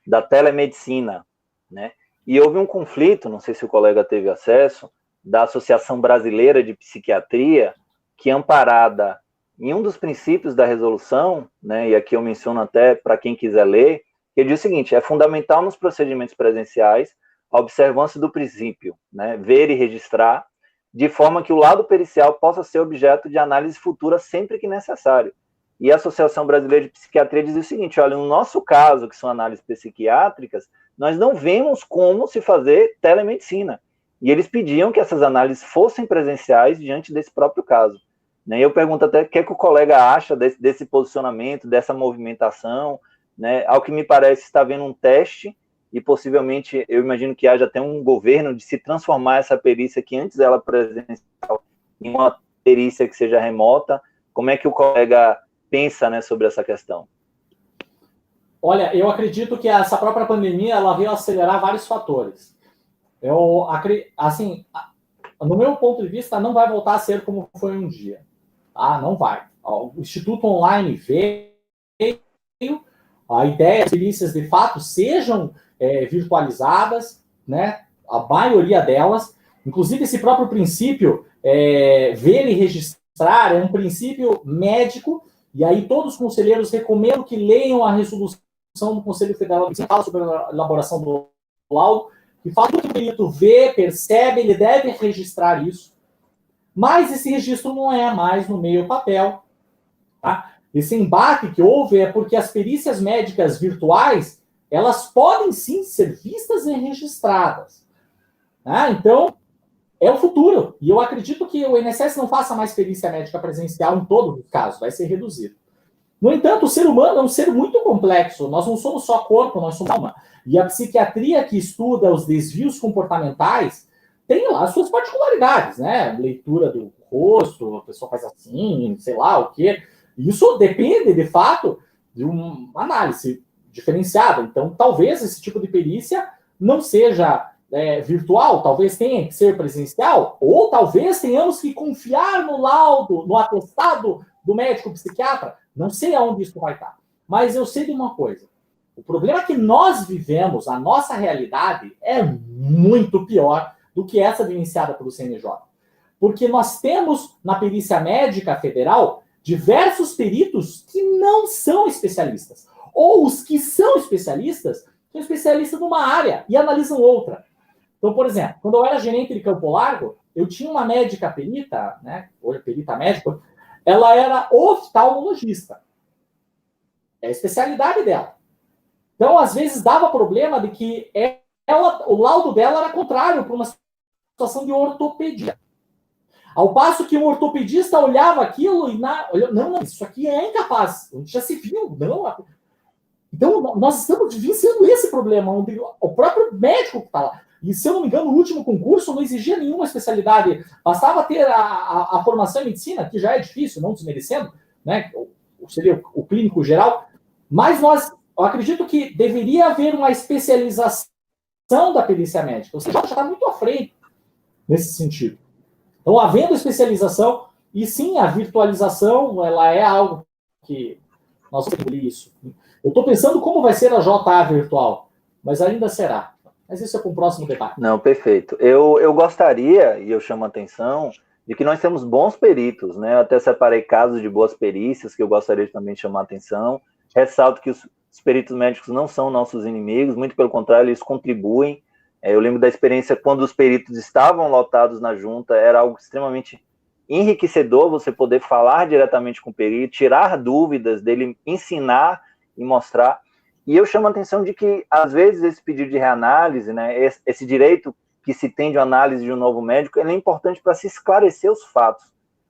da telemedicina, né? E houve um conflito, não sei se o colega teve acesso, da Associação Brasileira de Psiquiatria, que amparada em um dos princípios da resolução, né, e aqui eu menciono até para quem quiser ler, que diz o seguinte: é fundamental nos procedimentos presenciais a observância do princípio, né, ver e registrar, de forma que o lado pericial possa ser objeto de análise futura sempre que necessário. E a Associação Brasileira de Psiquiatria diz o seguinte: olha, no nosso caso, que são análises psiquiátricas, nós não vemos como se fazer telemedicina. E eles pediam que essas análises fossem presenciais diante desse próprio caso. E eu pergunto até o que o colega acha desse posicionamento, dessa movimentação, né? Ao que me parece, está havendo um teste e possivelmente, eu imagino que haja até um governo de se transformar essa perícia que antes era presencial em uma perícia que seja remota. Como é que o colega pensa, né, sobre essa questão? Olha, eu acredito que essa própria pandemia ela veio acelerar vários fatores. Assim, no meu ponto de vista, não vai voltar a ser como foi um dia. Tá? Não vai. O Instituto Online veio, a ideia das perícias de fato sejam virtualizadas, né? A maioria delas, inclusive esse próprio princípio, ver e registrar, é um princípio médico, e aí todos os conselheiros recomendam que leiam a resolução do Conselho Federal que fala sobre a elaboração do laudo, que fala que o perito vê, percebe, ele deve registrar isso, mas esse registro não é mais no meio papel. Tá? Esse embate que houve é porque as perícias médicas virtuais, elas podem sim ser vistas e registradas. Tá? Então, é o futuro. E eu acredito que o INSS não faça mais perícia médica presencial em todos os casos, vai ser reduzido. No entanto, o ser humano é um ser muito complexo. Nós não somos só corpo, nós somos alma. E a psiquiatria que estuda os desvios comportamentais, tem lá as suas particularidades, né? Leitura do rosto, a pessoa faz assim, sei lá o quê. Isso depende, de fato, de uma análise diferenciada. Então, talvez esse tipo de perícia não seja virtual, talvez tenha que ser presencial, ou talvez tenhamos que confiar no laudo, no atestado do médico psiquiatra. Não sei aonde isso vai estar. Mas eu sei de uma coisa. O problema é que nós vivemos, a nossa realidade é muito pior do que essa vivenciada pelo CNJ. Porque nós temos na perícia médica federal diversos peritos que não são especialistas. Ou os que são especialistas numa área e analisam outra. Então, por exemplo, quando eu era gerente de Campo Largo, eu tinha uma médica perita, né? Hoje perita médica, ela era oftalmologista. É a especialidade dela. Então, às vezes, dava problema de que o laudo dela era contrário para uma situação de ortopedia. Ao passo que um ortopedista olhava aquilo e... Não, isso aqui é incapaz. A gente já se viu. Não. Então, nós estamos vivenciando esse problema, onde o próprio médico que está lá. E, se eu não me engano, o último concurso não exigia nenhuma especialidade. Bastava ter a formação em medicina, que já é difícil, não desmerecendo, né? Seria o clínico geral. Mas eu acredito que deveria haver uma especialização da perícia médica. Ou seja, já está muito à frente nesse sentido. Então, havendo especialização, e sim, a virtualização, ela é algo que nós temos isso. Eu estou pensando como vai ser a JA virtual, mas ainda será. Mas isso é para o próximo debate. Não, perfeito. Eu gostaria, e eu chamo a atenção, de que nós temos bons peritos, né? Eu até separei casos de boas perícias, que eu gostaria também de chamar a atenção. Ressalto que os peritos médicos não são nossos inimigos, muito pelo contrário, eles contribuem. Eu lembro da experiência quando os peritos estavam lotados na junta, era algo extremamente enriquecedor você poder falar diretamente com o perito, tirar dúvidas dele, ensinar e mostrar. E eu chamo a atenção de que, às vezes, esse pedido de reanálise, né, esse direito que se tem de análise de um novo médico, ele é importante para se esclarecer os fatos.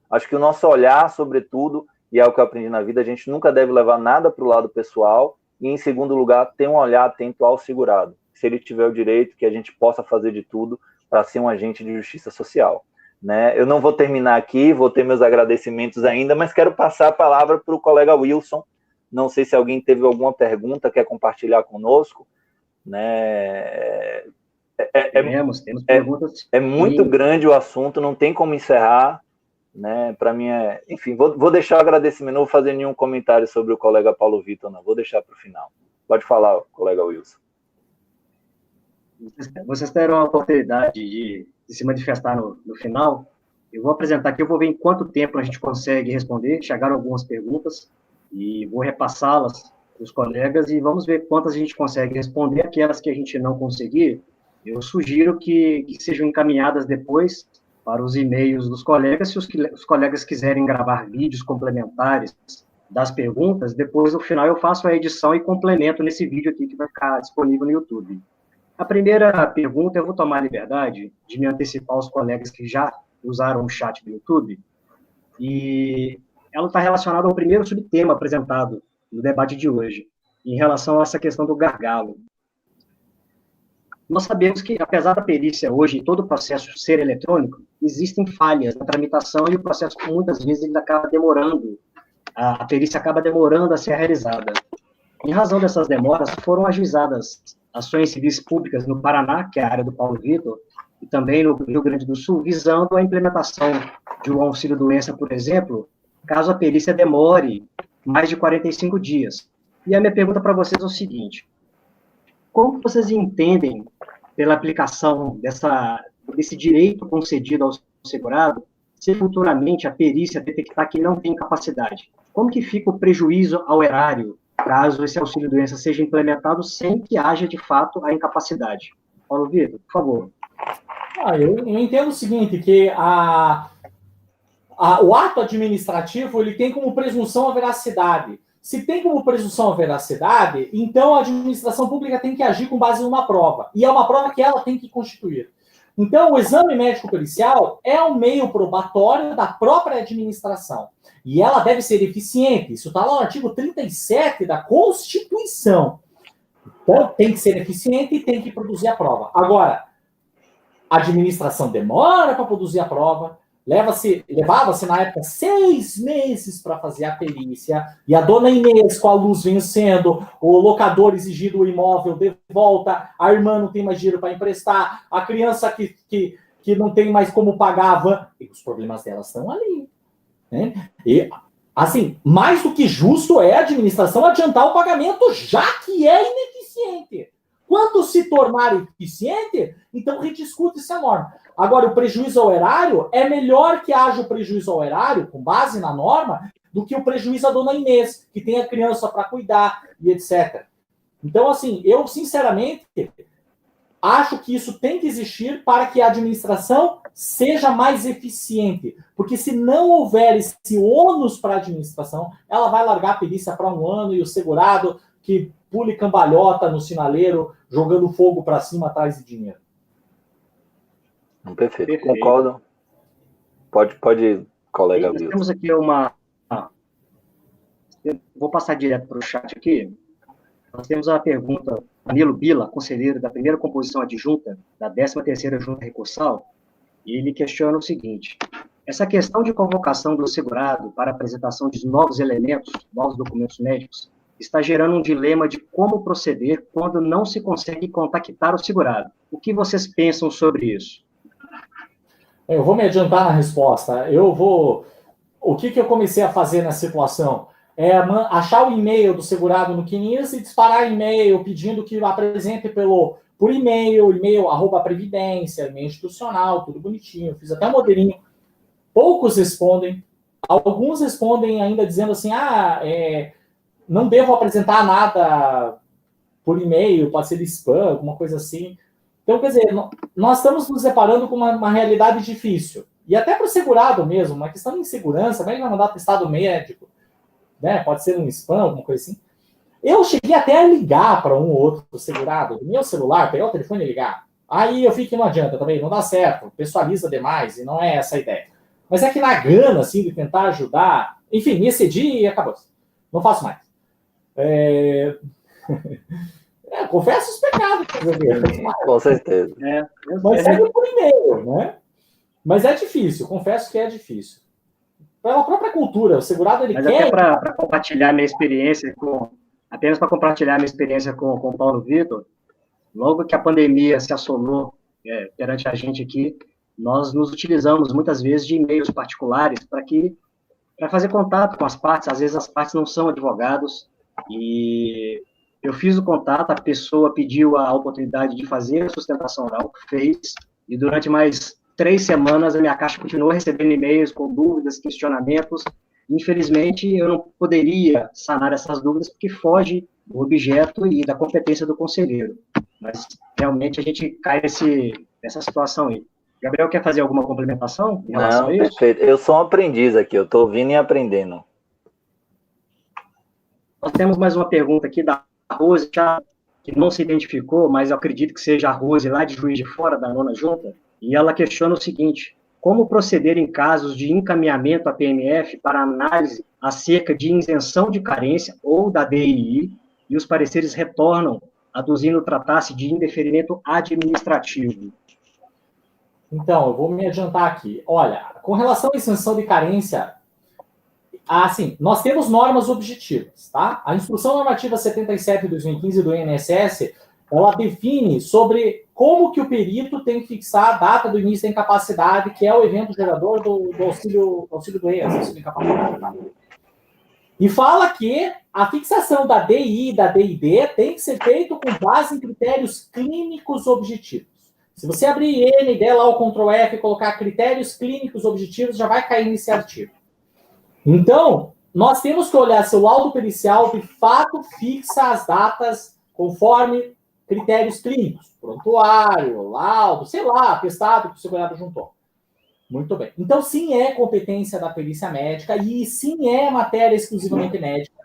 Acho que o nosso olhar, sobretudo, e é o que eu aprendi na vida, a gente nunca deve levar nada para o lado pessoal, e, em segundo lugar, ter um olhar atento ao segurado. Se ele tiver o direito, que a gente possa fazer de tudo para ser um agente de justiça social. Né? Eu não vou terminar aqui, vou ter meus agradecimentos ainda, mas quero passar a palavra para o colega Wilson. Não sei se alguém teve alguma pergunta, quer compartilhar conosco. Né? Temos perguntas. É muito grande o assunto, não tem como encerrar. Né? Para mim enfim, vou deixar o agradecimento, não vou fazer nenhum comentário sobre o colega Paulo Vitor, não. Vou deixar para o final. Pode falar, colega Wilson. Vocês terão a oportunidade de se manifestar no final. Eu vou apresentar aqui, eu vou ver em quanto tempo a gente consegue responder. Chegaram algumas perguntas e vou repassá-las para os colegas e vamos ver quantas a gente consegue responder. Aquelas que a gente não conseguir, eu sugiro que sejam encaminhadas depois para os e-mails dos colegas. Se os colegas quiserem gravar vídeos complementares das perguntas, depois, no final, eu faço a edição e complemento nesse vídeo aqui que vai ficar disponível no YouTube. A primeira pergunta, eu vou tomar a liberdade de me antecipar aos colegas que já usaram o chat do YouTube, e ela está relacionada ao primeiro subtema apresentado no debate de hoje, em relação a essa questão do gargalo. Nós sabemos que, apesar da perícia hoje e todo o processo ser eletrônico, existem falhas na tramitação e o processo, muitas vezes, ele acaba demorando, a perícia acaba demorando a ser realizada. Em razão dessas demoras, foram ajuizadas ações civis públicas no Paraná, que é a área do Paulo Vitor, e também no Rio Grande do Sul, visando a implementação de um auxílio-doença, por exemplo, caso a perícia demore mais de 45 dias. E a minha pergunta para vocês é o seguinte: como vocês entendem, pela aplicação desse direito concedido ao segurado, se futuramente a perícia detectar que não tem capacidade? Como que fica o prejuízo ao erário, caso esse auxílio-doença seja implementado sem que haja, de fato, a incapacidade? Paulo Vitor, por favor. Eu entendo o seguinte, que o ato administrativo ele tem como presunção a veracidade. Se tem como presunção a veracidade, então a administração pública tem que agir com base numa prova. E é uma prova que ela tem que constituir. Então, o exame médico-pericial é um meio probatório da própria administração. E ela deve ser eficiente. Isso está lá no artigo 37 da Constituição. Então, tem que ser eficiente e tem que produzir a prova. Agora, a administração demora para produzir a prova, levava-se na época 6 meses para fazer a perícia, e a dona Inês com a luz vencendo, o locador exigindo o imóvel de volta, a irmã não tem mais dinheiro para emprestar, a criança que não tem mais como pagar a van, e os problemas delas estão ali. Né? E, assim, mais do que justo é a administração adiantar o pagamento, já que é ineficiente. Quando se tornar eficiente, então rediscute-se a norma. Agora, o prejuízo ao erário, é melhor que haja o prejuízo ao erário, com base na norma, do que o prejuízo à dona Inês, que tem a criança para cuidar e etc. Então, assim, eu, sinceramente, acho que isso tem que existir para que a administração seja mais eficiente. Porque se não houver esse ônus para a administração, ela vai largar a perícia para 1 ano e o segurado que pule cambalhota no sinaleiro, jogando fogo para cima atrás de dinheiro. Perfeito. Concordo. Pode, colega. Nós temos aqui vou passar direto para o chat aqui. Nós temos a pergunta, Danilo Bila, conselheiro da primeira composição adjunta, da 13ª Junta Recursal, e ele questiona o seguinte: essa questão de convocação do segurado para apresentação de novos elementos, novos documentos médicos, está gerando um dilema de como proceder quando não se consegue contactar o segurado. O que vocês pensam sobre isso? Eu vou me adiantar na resposta. O que eu comecei a fazer nessa situação? É achar o e-mail do segurado no Quinis e disparar e-mail pedindo que apresente por e-mail @previdência, e-mail institucional, tudo bonitinho. Fiz até um modelinho. Poucos respondem. Alguns respondem ainda dizendo assim, não devo apresentar nada por e-mail, pode ser de spam, alguma coisa assim. Então, quer dizer, nós estamos nos deparando com uma realidade difícil. E até para o segurado mesmo, uma questão de insegurança, vai mandar atestado médico, né? Pode ser um spam, alguma coisa assim. Eu cheguei até a ligar para um ou outro segurado, do meu celular, pegar o telefone e ligar. Aí eu vi que não adianta também, não dá certo, pessoaliza demais, e não é essa a ideia. Mas é que na gana, assim, de tentar ajudar, enfim, me excedi e acabou. Não faço mais. Confesso os pecados. Com certeza. Mas segue por e-mail, né? Mas é difícil, confesso que é difícil. Pela própria cultura, o segurado, ele Mas quer... até para compartilhar minha experiência apenas para compartilhar minha experiência com o Paulo Vitor, logo que a pandemia se assolou perante a gente aqui, nós nos utilizamos muitas vezes de e-mails particulares para fazer contato com as partes. Às vezes as partes não são advogados, e eu fiz o contato, a pessoa pediu a oportunidade de fazer a sustentação oral, fez, e durante mais 3 semanas a minha caixa continuou recebendo e-mails com dúvidas, questionamentos. Infelizmente, eu não poderia sanar essas dúvidas porque foge do objeto e da competência do conselheiro. Mas, realmente, a gente cai nessa situação aí. Gabriel, quer fazer alguma complementação em relação a isso? Perfeito. Eu sou um aprendiz aqui, eu estou ouvindo e aprendendo. Nós temos mais uma pergunta aqui da Rose, que não se identificou, mas eu acredito que seja a Rose, lá de Juiz de Fora, da 9ª Junta, e ela questiona o seguinte: como proceder em casos de encaminhamento à PMF para análise acerca de isenção de carência ou da DII, e os pareceres retornam, aduzindo tratar-se de indeferimento administrativo? Então, eu vou me adiantar aqui. Olha, com relação à isenção de carência, assim, nós temos normas objetivas, tá? A Instrução Normativa 77 de 2015 do INSS, ela define sobre como que o perito tem que fixar a data do início da incapacidade, que é o evento gerador do auxílio doença, auxílio incapacidade. E fala que a fixação da DI e da DID tem que ser feito com base em critérios clínicos objetivos. Se você abrir IN, der lá o Ctrl F e colocar critérios clínicos objetivos, já vai cair nesse artigo. Então, nós temos que olhar se o laudo pericial de fato fixa as datas conforme critérios clínicos, prontuário, laudo, sei lá, atestado que o segurado juntou. Muito bem. Então, sim, é competência da perícia médica e sim é matéria exclusivamente médica.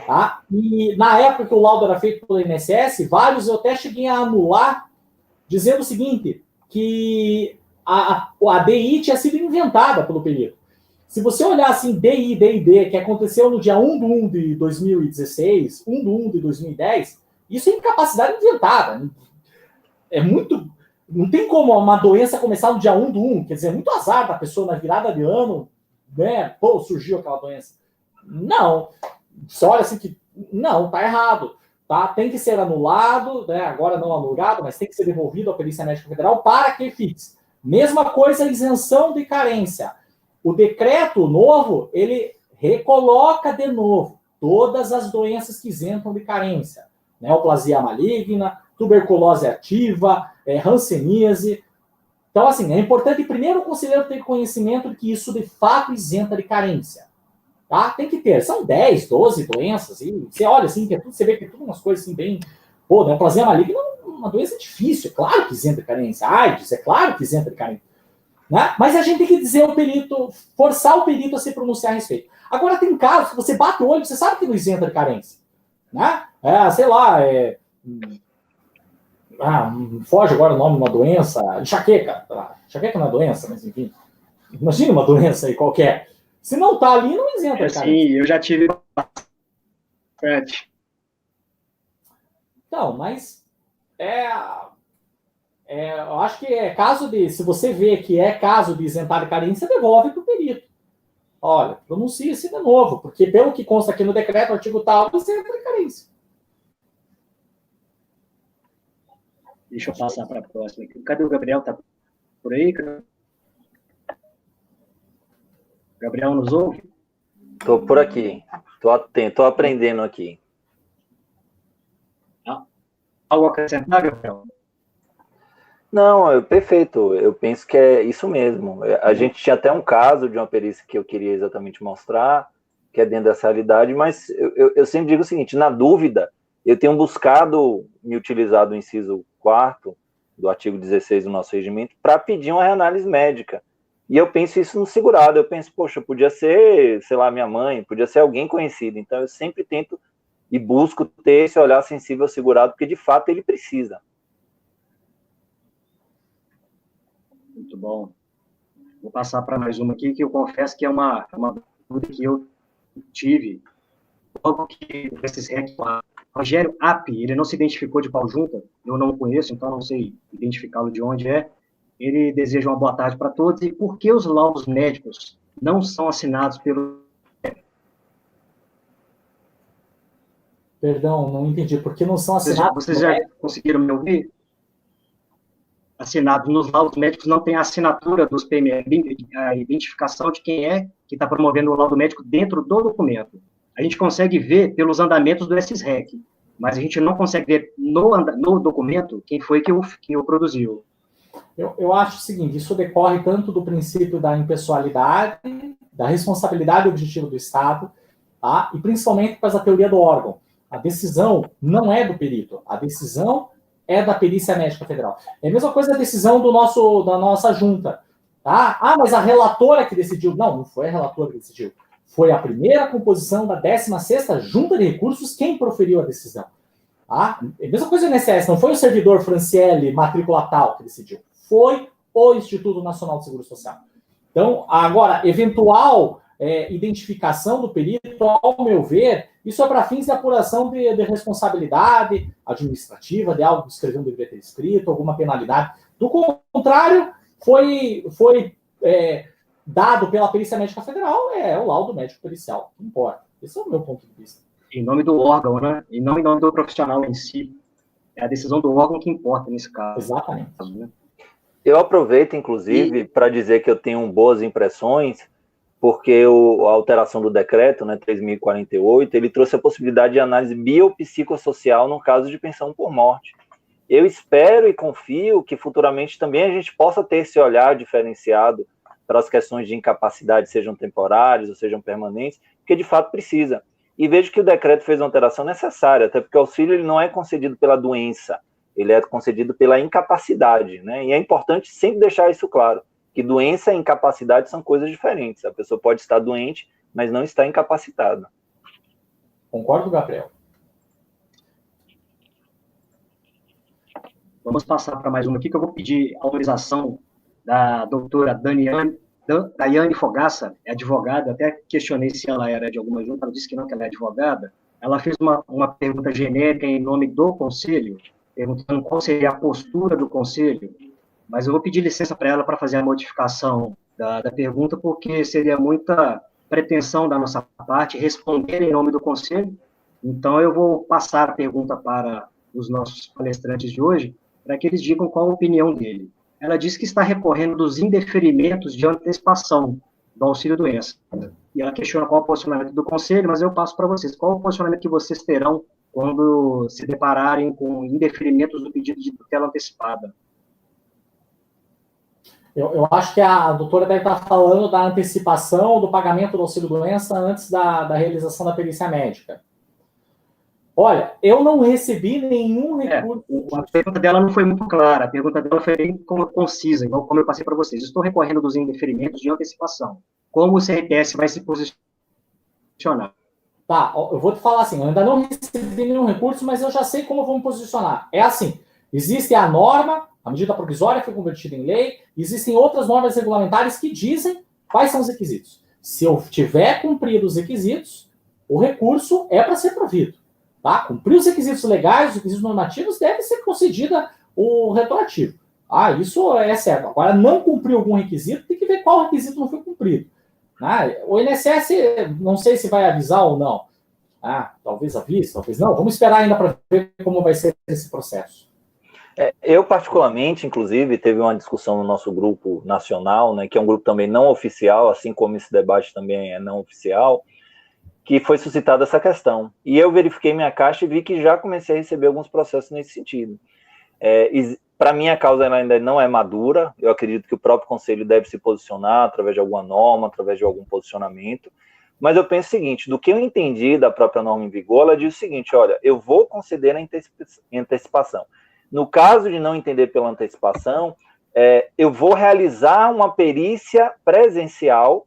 Tá? E na época que o laudo era feito pelo INSS, vários eu até cheguei a anular, dizendo o seguinte, que a DI tinha sido inventada pelo perito. Se você olhar assim, DI, DID, que aconteceu no dia 1/1 de 2016, 1/1 de 2010, isso é incapacidade inventada. É muito... não tem como uma doença começar no dia 1/1, quer dizer, muito azar da pessoa na virada de ano, né? Pô, surgiu aquela doença. Não. Você olha assim que, não, tá errado. Tá? Tem que ser anulado, né? Agora não anulado, mas tem que ser devolvido à Perícia Médica Federal para que fixe. Mesma coisa a isenção de carência. O decreto novo, ele recoloca de novo todas as doenças que isentam de carência. Neoplasia maligna, tuberculose ativa, hanseníase. Então, assim, é importante primeiro o conselheiro ter conhecimento de que isso de fato isenta de carência. Tá? Tem que ter. São 10, 12 doenças. E você olha assim, que é tudo, você vê que é tudo umas coisas assim bem... Pô, neoplasia maligna é uma doença difícil. É claro que isenta de carência. AIDS, é claro que isenta de carência. Né? Mas a gente tem que dizer ao perito, forçar o perito a se pronunciar a respeito. Agora, tem casos que você bate o olho, você sabe que não isenta de carência. Né? Sei lá, foge agora o nome de uma doença, enxaqueca. Enxaqueca não é doença, mas enfim. Imagina uma doença aí qualquer. Se não tá ali, não isenta, cara. Sim, eu já tive bastante. Então, mas eu acho que é caso de... Se você vê que é caso de isentar de carência, devolve para o perito. Olha, pronuncia-se de novo, porque pelo que consta aqui no decreto, o artigo tal, isenta de carência. Deixa eu passar para a próxima aqui. Cadê o Gabriel? Tá por aí? Gabriel nos ouve? Estou por aqui. Estou atento, estou aprendendo aqui. Algo a acrescentar, Gabriel? Não, perfeito. Eu penso que é isso mesmo. A gente tinha até um caso de uma perícia que eu queria exatamente mostrar, que é dentro dessa realidade, mas eu sempre digo o seguinte, na dúvida, eu tenho buscado me utilizar do inciso 4º do artigo 16 do nosso regimento para pedir uma reanálise médica. E eu penso isso no segurado. Eu penso, poxa, podia ser, sei lá, minha mãe, podia ser alguém conhecido. Então, eu sempre tento e busco ter esse olhar sensível ao segurado, porque, de fato, ele precisa. Muito bom. Vou passar para mais uma aqui, que eu confesso que é uma dúvida que eu tive. Logo que esses REC, Rogério Api, ele não se identificou de qual junta, eu não o conheço, então não sei identificá-lo de onde é. Ele deseja uma boa tarde para todos. E por que os laudos médicos não são assinados pelo... Perdão, não entendi. Por que não são assinados? Vocês já conseguiram me ouvir? Assinados nos laudos médicos não tem a assinatura dos PME, a identificação de quem é que está promovendo o laudo médico dentro do documento. A gente consegue ver pelos andamentos do SISREC, mas a gente não consegue ver no documento quem foi que o produziu. Eu acho o seguinte, isso decorre tanto do princípio da impessoalidade, da responsabilidade objetiva do Estado, tá? E principalmente por causa da teoria do órgão. A decisão não é do perito, a decisão é da Perícia Médica Federal. É a mesma coisa a decisão da nossa junta. Tá? Mas a relatora que decidiu. Não foi a relatora que decidiu. Foi a primeira composição da 16ª Junta de Recursos quem proferiu a decisão. Tá? É a mesma coisa no INSS, não foi o servidor Franciele, matrícula tal, que decidiu. Foi o Instituto Nacional de Seguro Social. Então, agora, eventual identificação do perito, ao meu ver, isso é para fins de apuração de responsabilidade administrativa, de algo que escreveu não deveria ter escrito, alguma penalidade. Do contrário, foi dado pela Perícia Médica Federal, o laudo médico pericial, não importa. Esse é o meu ponto de vista. Em nome do órgão, né? E não em nome do profissional em si. É a decisão do órgão que importa nesse caso. Exatamente. Né? Eu aproveito, inclusive, para dizer que eu tenho boas impressões, porque a alteração do decreto, né, 3.048, ele trouxe a possibilidade de análise biopsicossocial no caso de pensão por morte. Eu espero e confio que futuramente também a gente possa ter esse olhar diferenciado para as questões de incapacidade, sejam temporárias ou sejam permanentes, porque de fato precisa. E vejo que o decreto fez uma alteração necessária, até porque o auxílio ele não é concedido pela doença, ele é concedido pela incapacidade, né? E é importante sempre deixar isso claro, que doença e incapacidade são coisas diferentes. A pessoa pode estar doente, mas não está incapacitada. Concordo, Gabriel. Vamos passar para mais uma aqui, que eu vou pedir autorização da doutora Daiane Fogaça, é advogada, até questionei se ela era de alguma junta, ela disse que não, que ela é advogada. Ela fez uma pergunta genérica em nome do Conselho, perguntando qual seria a postura do Conselho mas eu vou pedir licença para ela para fazer a modificação da pergunta, porque seria muita pretensão da nossa parte responder em nome do Conselho. Então, eu vou passar a pergunta para os nossos palestrantes de hoje, para que eles digam qual a opinião dele. Ela diz que está recorrendo dos indeferimentos de antecipação do auxílio-doença. E ela questiona qual é o posicionamento do Conselho, mas eu passo para vocês. Qual é o posicionamento que vocês terão quando se depararem com indeferimentos do pedido de tutela antecipada? Eu acho que a doutora deve estar falando da antecipação do pagamento do auxílio-doença antes da realização da perícia médica. Olha, eu não recebi nenhum recurso. A pergunta dela não foi muito clara, a pergunta dela foi bem concisa, igual como eu passei para vocês. Estou recorrendo dos indeferimentos de antecipação. Como o CRPS vai se posicionar? Tá, eu vou te falar assim, eu ainda não recebi nenhum recurso, mas eu já sei como eu vou me posicionar. É assim, existe a norma, a medida provisória foi convertida em lei, existem outras normas regulamentares que dizem quais são os requisitos. Se eu tiver cumprido os requisitos, o recurso é para ser provido. Tá? Cumprir os requisitos legais, os requisitos normativos, deve ser concedida o retroativo. Isso é certo. Agora, não cumprir algum requisito, tem que ver qual requisito não foi cumprido. O INSS, não sei se vai avisar ou não. Talvez avise, talvez não. Vamos esperar ainda para ver como vai ser esse processo. Eu, particularmente, inclusive, teve uma discussão no nosso grupo nacional, né, que é um grupo também não oficial, assim como esse debate também é não oficial, que foi suscitada essa questão. E eu verifiquei minha caixa e vi que já comecei a receber alguns processos nesse sentido. Para mim, a causa ainda não é madura. Eu acredito que o próprio Conselho deve se posicionar através de alguma norma, através de algum posicionamento. Mas eu penso o seguinte, do que eu entendi da própria norma em vigor, ela diz o seguinte, olha, eu vou conceder a antecipação. No caso de não entender pela antecipação, eu vou realizar uma perícia presencial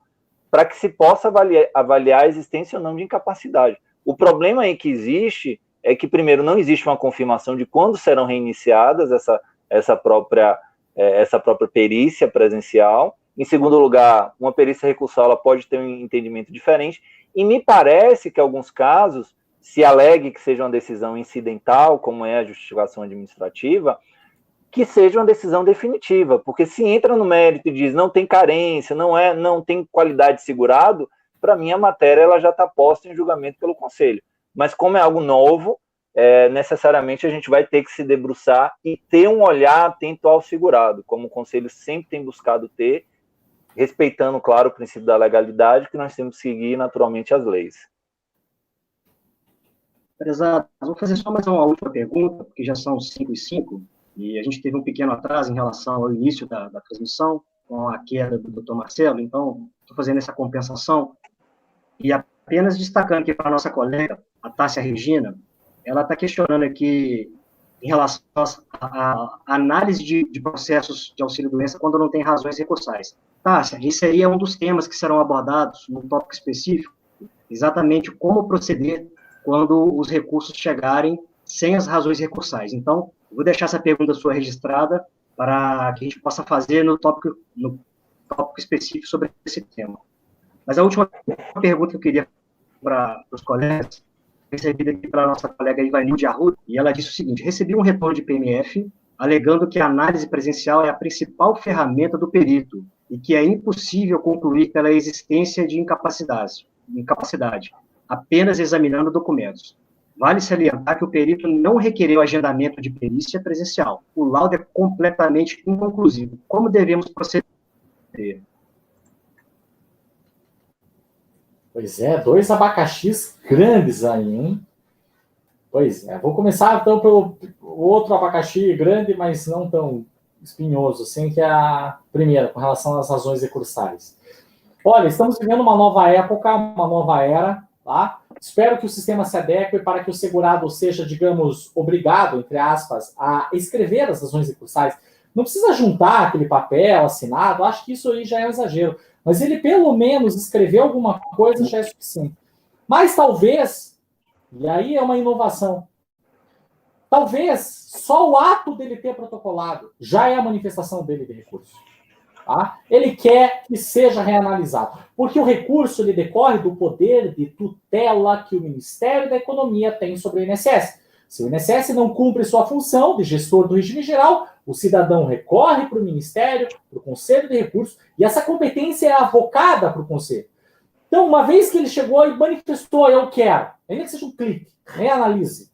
para que se possa avaliar a existência ou não de incapacidade. O problema aí que existe é que, primeiro, não existe uma confirmação de quando serão reiniciadas essa própria perícia presencial. Em segundo lugar, uma perícia recursal ela pode ter um entendimento diferente. E me parece que, em alguns casos, se alegue que seja uma decisão incidental, como é a justificação administrativa, que seja uma decisão definitiva, porque se entra no mérito e diz não tem carência, não tem qualidade de segurado, para mim a matéria ela já está posta em julgamento pelo Conselho. Mas como é algo novo, necessariamente a gente vai ter que se debruçar e ter um olhar atento ao segurado, como o Conselho sempre tem buscado ter, respeitando, claro, o princípio da legalidade, que nós temos que seguir naturalmente as leis. Prezado, vou fazer só mais uma última pergunta, porque já são 5h05, e a gente teve um pequeno atraso em relação ao início da transmissão, com a queda do Dr. Marcelo, então estou fazendo essa compensação, e apenas destacando aqui para a nossa colega, a Tássia Regina, ela está questionando aqui em relação à análise de processos de auxílio-doença quando não tem razões recursais. Tássia, esse aí é um dos temas que serão abordados no tópico específico, exatamente como proceder quando os recursos chegarem sem as razões recursais. Então, vou deixar essa pergunta sua registrada para que a gente possa fazer no tópico específico sobre esse tema. Mas a última pergunta que eu queria para os colegas, recebida aqui pela nossa colega Ivanilde Arruda, e ela disse o seguinte: recebi um retorno de PMF alegando que a análise presencial é a principal ferramenta do perito e que é impossível concluir pela existência de incapacidade, apenas examinando documentos. Vale salientar que o perito não requereu agendamento de perícia presencial. O laudo é completamente inconclusivo. Como devemos proceder? Pois é, 2 abacaxis grandes aí, hein? Pois é, vou começar então pelo outro abacaxi grande, mas não tão espinhoso assim, que é a primeira, com relação às razões recursais. Olha, estamos vivendo uma nova época, uma nova era, tá? Espero que o sistema se adeque para que o segurado seja, digamos, obrigado, entre aspas, a escrever as razões recursais. Não precisa juntar aquele papel assinado, acho que isso aí já é um exagero. Mas ele, pelo menos, escrever alguma coisa já é suficiente. Mas talvez, e aí é uma inovação, talvez só o ato dele ter protocolado já é a manifestação dele de recurso. Tá? Ele quer que seja reanalisado, porque o recurso ele decorre do poder de tutela que o Ministério da Economia tem sobre o INSS. Se o INSS não cumpre sua função de gestor do regime geral, o cidadão recorre para o Ministério, para o Conselho de Recursos, e essa competência é avocada para o Conselho. Então, uma vez que ele chegou e manifestou, eu quero, ainda que seja um clique, reanalise.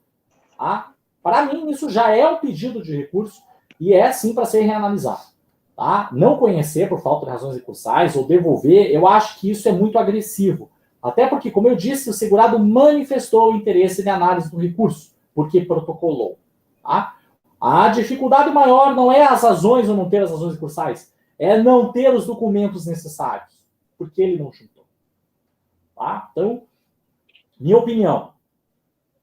Tá? Para mim, isso já é um pedido de recurso e é, sim, para ser reanalisado. Tá? Não conhecer por falta de razões recursais ou devolver, eu acho que isso é muito agressivo. Até porque, como eu disse, o segurado manifestou o interesse de análise do recurso, porque protocolou. Tá? A dificuldade maior não é as razões ou não ter as razões recursais, é não ter os documentos necessários, porque ele não juntou. Tá? Então, minha opinião,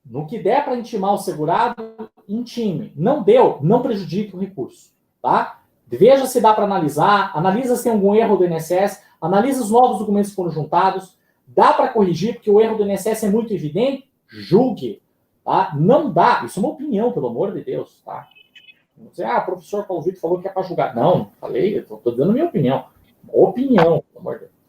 no que der para intimar o segurado, intime. Não deu, não prejudique o recurso. Tá? Veja se dá para analisar, analisa se tem algum erro do INSS, analisa os novos documentos que foram juntados, dá para corrigir, porque o erro do INSS é muito evidente, julgue. Tá? Não dá, isso é uma opinião, pelo amor de Deus. Tá? Não dizer, o professor Paulo Vitor falou que é para julgar. Não, falei, estou dando minha opinião. Opinião, pelo amor de Deus.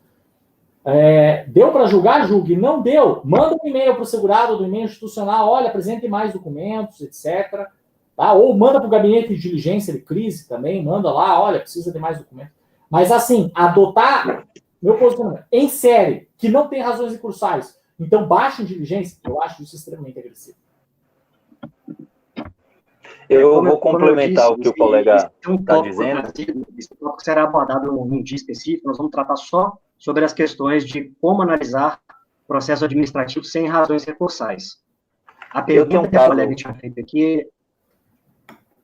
Deu para julgar, julgue. Não deu, manda um e-mail para o segurado do e-mail institucional, olha, apresente mais documentos, etc. Tá? Ou manda para o gabinete de diligência de crise também, manda lá, olha, precisa de mais documentos. Mas assim, adotar meu posicionamento em série, que não tem razões recursais, então baixa em diligência, eu acho isso extremamente agressivo. Eu vou complementar o que o colega está dizendo. Esse tópico será abordado num dia específico, nós vamos tratar só sobre as questões de como analisar processo administrativo sem razões recursais. A pergunta que a colega tinha feito aqui...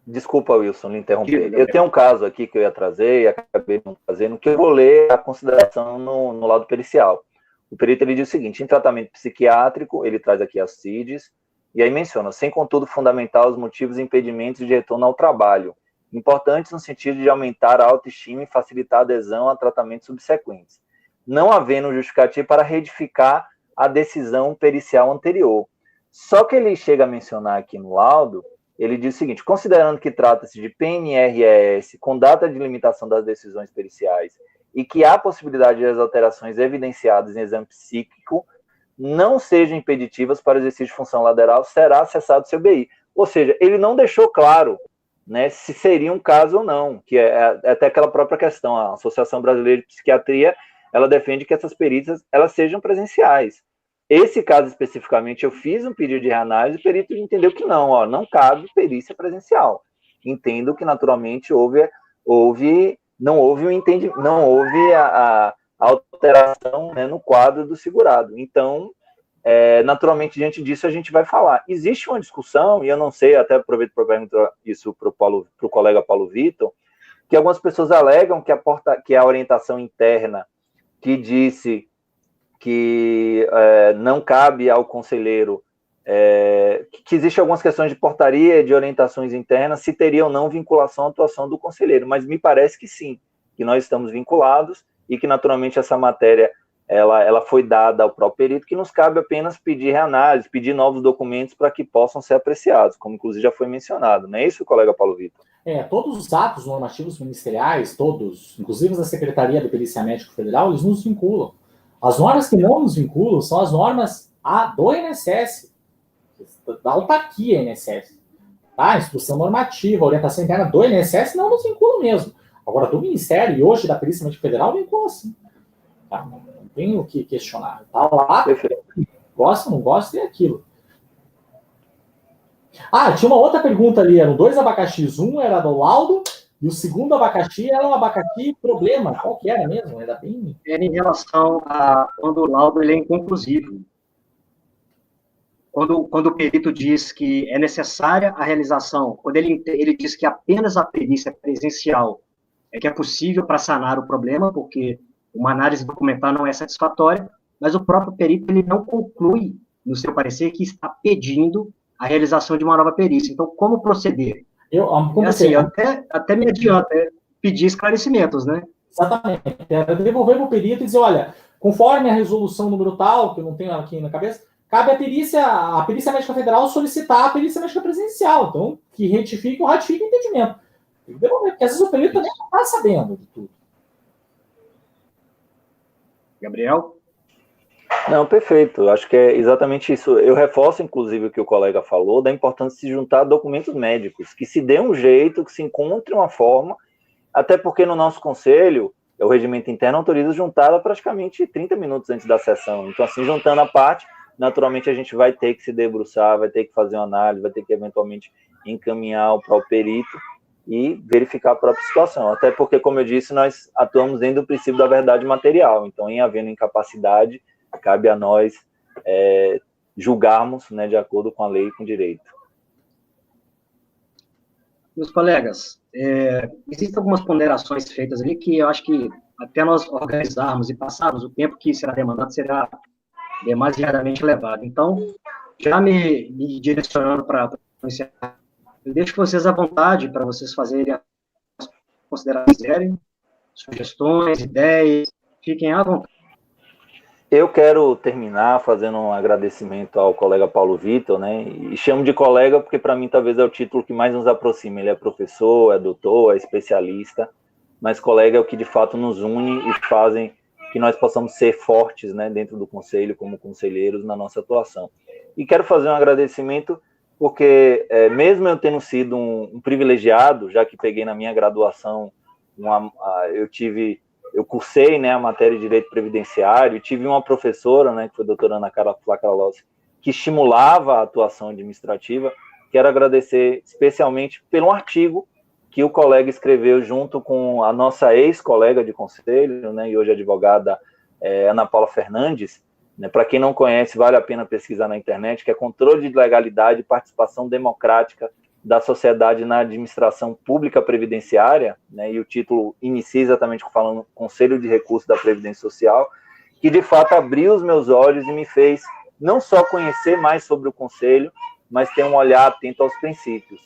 Desculpa, Wilson, lhe interromper. Eu tenho um caso aqui que eu ia trazer e acabei não trazendo, que eu vou ler a consideração no lado pericial. O perito ele diz o seguinte: em tratamento psiquiátrico, ele traz aqui as CIDs, e aí menciona, sem contudo fundamentar os motivos e impedimentos de retorno ao trabalho, importantes no sentido de aumentar a autoestima e facilitar a adesão a tratamentos subsequentes, não havendo justificativo para retificar a decisão pericial anterior. Só que ele chega a mencionar aqui no laudo, ele diz o seguinte: considerando que trata-se de PNRES com data de limitação das decisões periciais e que há possibilidade de as alterações evidenciadas em exame psíquico não sejam impeditivas para o exercício de função lateral, será acessado seu BI. Ou seja, ele não deixou claro, né, se seria um caso ou não, que é até aquela própria questão. A Associação Brasileira de Psiquiatria, ela defende que essas perícias elas sejam presenciais. Esse caso especificamente, eu fiz um pedido de reanálise, o perito entendeu que não, não cabe perícia presencial. Entendo que naturalmente não houve a alteração, né, no quadro do segurado. Então, naturalmente, diante disso, a gente vai falar. Existe uma discussão, e eu não sei, até aproveito para perguntar isso para o colega Paulo Vitor, que algumas pessoas alegam que a orientação interna que disse que não cabe ao conselheiro, que existem algumas questões de portaria, de orientações internas, se teria ou não vinculação à atuação do conselheiro, mas me parece que sim, que nós estamos vinculados e que naturalmente essa matéria ela foi dada ao próprio perito, que nos cabe apenas pedir reanálise, pedir novos documentos para que possam ser apreciados, como inclusive já foi mencionado, não é isso, colega Paulo Vitor? Todos os atos normativos ministeriais, todos, inclusive da Secretaria do Perícia Médico Federal, eles nos vinculam. As normas que não nos vinculam são as normas do INSS, da autarquia INSS. A instrução normativa, a orientação interna do INSS não nos vinculam mesmo. Agora, do Ministério e hoje da Perícia Médica Federal, vincula sim. Tá? Não tem o que questionar. Está lá, gosta, não gosta, é aquilo. Tinha uma outra pergunta ali, eram 2 abacaxis. Um era do laudo e o segundo abacaxi era um abacaxi problema. Qual que era mesmo? Era em relação a quando o laudo ele é inconclusivo. Quando o perito diz que é necessária a realização, quando ele diz que apenas a perícia presencial é que é possível para sanar o problema, porque uma análise documental não é satisfatória, mas o próprio perito ele não conclui, no seu parecer, que está pedindo a realização de uma nova perícia. Então, como proceder? Eu até me adianta pedir esclarecimentos, né? Exatamente. Devolver para o perito e dizer, olha, conforme a resolução número tal, que eu não tenho aqui na cabeça, cabe a Perícia Médica Federal solicitar a perícia médica presencial. Então, que retifique ou ratifique o entendimento. Tem que devolver, porque às vezes o perito também não está sabendo de tudo. Gabriel? Não, perfeito. Eu acho que é exatamente isso. Eu reforço, inclusive, o que o colega falou, da importância de se juntar a documentos médicos, que se dê um jeito, que se encontre uma forma, até porque no nosso conselho, o regimento interno autoriza juntada praticamente 30 minutos antes da sessão. Então, assim, juntando a parte, naturalmente a gente vai ter que se debruçar, vai ter que fazer uma análise, vai ter que eventualmente encaminhar para o perito e verificar a própria situação. Até porque, como eu disse, nós atuamos dentro do princípio da verdade material. Então, em havendo incapacidade, cabe a nós julgarmos, né, de acordo com a lei e com o direito. Meus colegas, existem algumas ponderações feitas ali que eu acho que até nós organizarmos e passarmos o tempo que será demandado será demasiadamente elevado. Então, já me direcionando para encerrar, eu deixo vocês à vontade para vocês fazerem as considerações, quiserem, sugestões, ideias, fiquem à vontade. Eu quero terminar fazendo um agradecimento ao colega Paulo Vitor, né? E chamo de colega porque, para mim, talvez é o título que mais nos aproxima. Ele é professor, é doutor, é especialista, mas colega é o que, de fato, nos une e fazem que nós possamos ser fortes, né, dentro do conselho, como conselheiros, na nossa atuação. E quero fazer um agradecimento porque, mesmo eu tendo sido um privilegiado, já que peguei na minha graduação, eu cursei, né, a matéria de Direito Previdenciário, e tive uma professora, né, que foi a doutora Ana Carla Flacralossi, que estimulava a atuação administrativa. Quero agradecer especialmente pelo artigo que o colega escreveu junto com a nossa ex-colega de conselho, né, e hoje advogada, Ana Paula Fernandes. Né, para quem não conhece, vale a pena pesquisar na internet, que é Controle de Legalidade e Participação Democrática da Sociedade na Administração Pública Previdenciária, né, e o título inicia exatamente falando Conselho de Recursos da Previdência Social, que de fato abriu os meus olhos e me fez não só conhecer mais sobre o Conselho, mas ter um olhar atento aos princípios.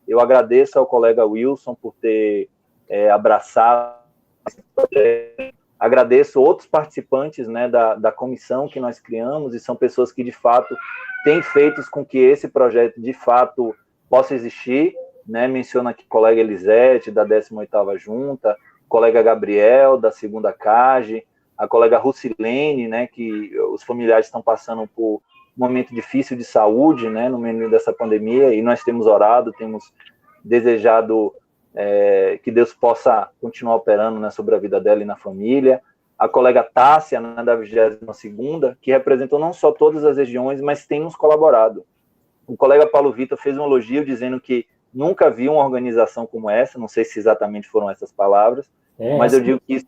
Eu agradeço ao colega Wilson por ter abraçado esse projeto, agradeço outros participantes, né, da comissão que nós criamos, e são pessoas que de fato têm feito com que esse projeto de fato possa existir, né? Menciono aqui o colega Elisete, da 18ª Junta, o colega Gabriel, da 2ª CAGE, a colega Rucilene, né, que os familiares estão passando por um momento difícil de saúde, né, no meio dessa pandemia, e nós temos orado, temos desejado que Deus possa continuar operando, né, sobre a vida dela e na família. A colega Tássia, né, da 22ª, que representou não só todas as regiões, mas tem nos colaborado. O colega Paulo Vitor fez um elogio dizendo que nunca viu uma organização como essa, não sei se exatamente foram essas palavras, mas eu digo que isso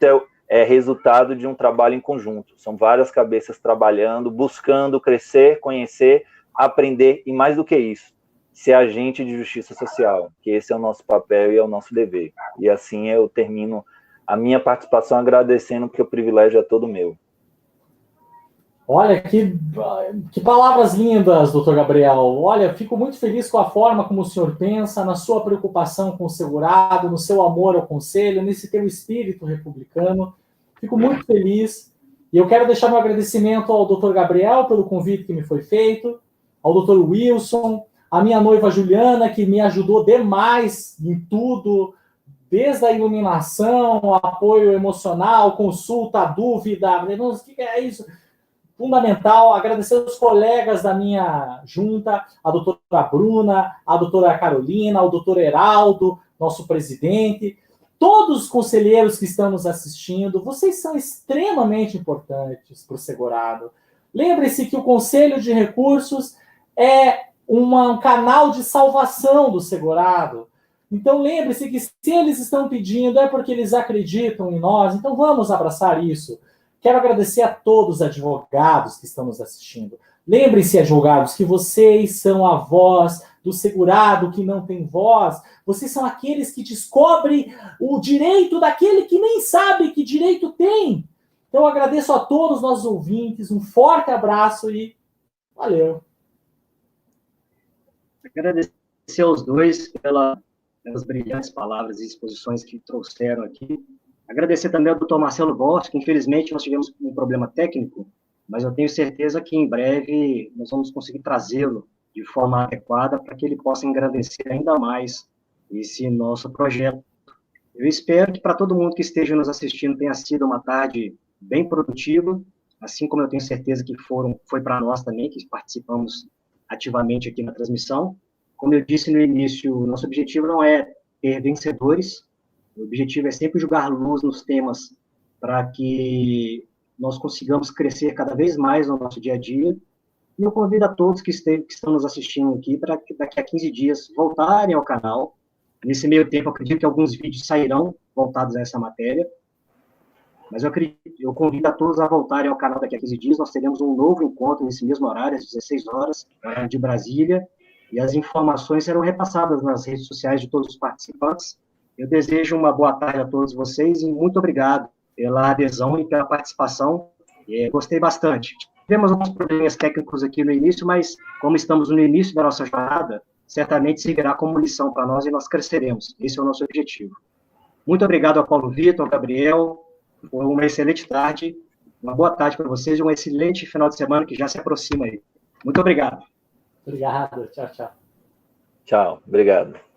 é resultado de um trabalho em conjunto. São várias cabeças trabalhando, buscando crescer, conhecer, aprender, e mais do que isso, ser agente de justiça social, que esse é o nosso papel e é o nosso dever. E assim eu termino a minha participação agradecendo, porque o privilégio é todo meu. Olha, que palavras lindas, doutor Gabriel. Olha, fico muito feliz com a forma como o senhor pensa, na sua preocupação com o segurado, no seu amor ao conselho, nesse teu espírito republicano. Fico muito feliz. E eu quero deixar meu agradecimento ao doutor Gabriel pelo convite que me foi feito, ao doutor Wilson, à minha noiva Juliana, que me ajudou demais em tudo, desde a iluminação, apoio emocional, consulta, dúvida. O que é isso? Fundamental. Agradecer aos colegas da minha junta, a doutora Bruna, a doutora Carolina, o doutor Heraldo, nosso presidente, todos os conselheiros que estamos assistindo. Vocês são extremamente importantes para o segurado. Lembre-se que o Conselho de Recursos é um canal de salvação do segurado. Então lembre-se que se eles estão pedindo é porque eles acreditam em nós. Então vamos abraçar isso. Quero agradecer a todos os advogados que estão nos assistindo. Lembrem-se, advogados, que vocês são a voz do segurado que não tem voz. Vocês são aqueles que descobrem o direito daquele que nem sabe que direito tem. Então, eu agradeço a todos os nossos ouvintes. Um forte abraço e valeu. Agradecer aos dois pelas brilhantes palavras e exposições que trouxeram aqui. Agradecer também ao doutor Marcelo Bosch, que infelizmente nós tivemos um problema técnico, mas eu tenho certeza que em breve nós vamos conseguir trazê-lo de forma adequada para que ele possa engrandecer ainda mais esse nosso projeto. Eu espero que para todo mundo que esteja nos assistindo tenha sido uma tarde bem produtiva assim como eu tenho certeza que foi para nós também, que participamos ativamente aqui na transmissão. Como eu disse no início, o nosso objetivo não é ter vencedores, o objetivo é sempre jogar luz nos temas para que nós consigamos crescer cada vez mais no nosso dia a dia. E eu convido a todos que estão nos assistindo aqui para que daqui a 15 dias voltarem ao canal. Nesse meio tempo, acredito que alguns vídeos sairão voltados a essa matéria. Mas eu convido a todos a voltarem ao canal daqui a 15 dias. Nós teremos um novo encontro nesse mesmo horário, às 16 horas, horário de Brasília. E as informações serão repassadas nas redes sociais de todos os participantes. Eu desejo uma boa tarde a todos vocês e muito obrigado pela adesão e pela participação. Gostei bastante. Tivemos alguns problemas técnicos aqui no início, mas como estamos no início da nossa jornada, certamente servirá como lição para nós e nós cresceremos. Esse é o nosso objetivo. Muito obrigado a Paulo Vitor, Gabriel. Foi uma excelente tarde. Uma boa tarde para vocês e um excelente final de semana que já se aproxima aí. Muito obrigado. Obrigado. Tchau, tchau. Tchau. Obrigado.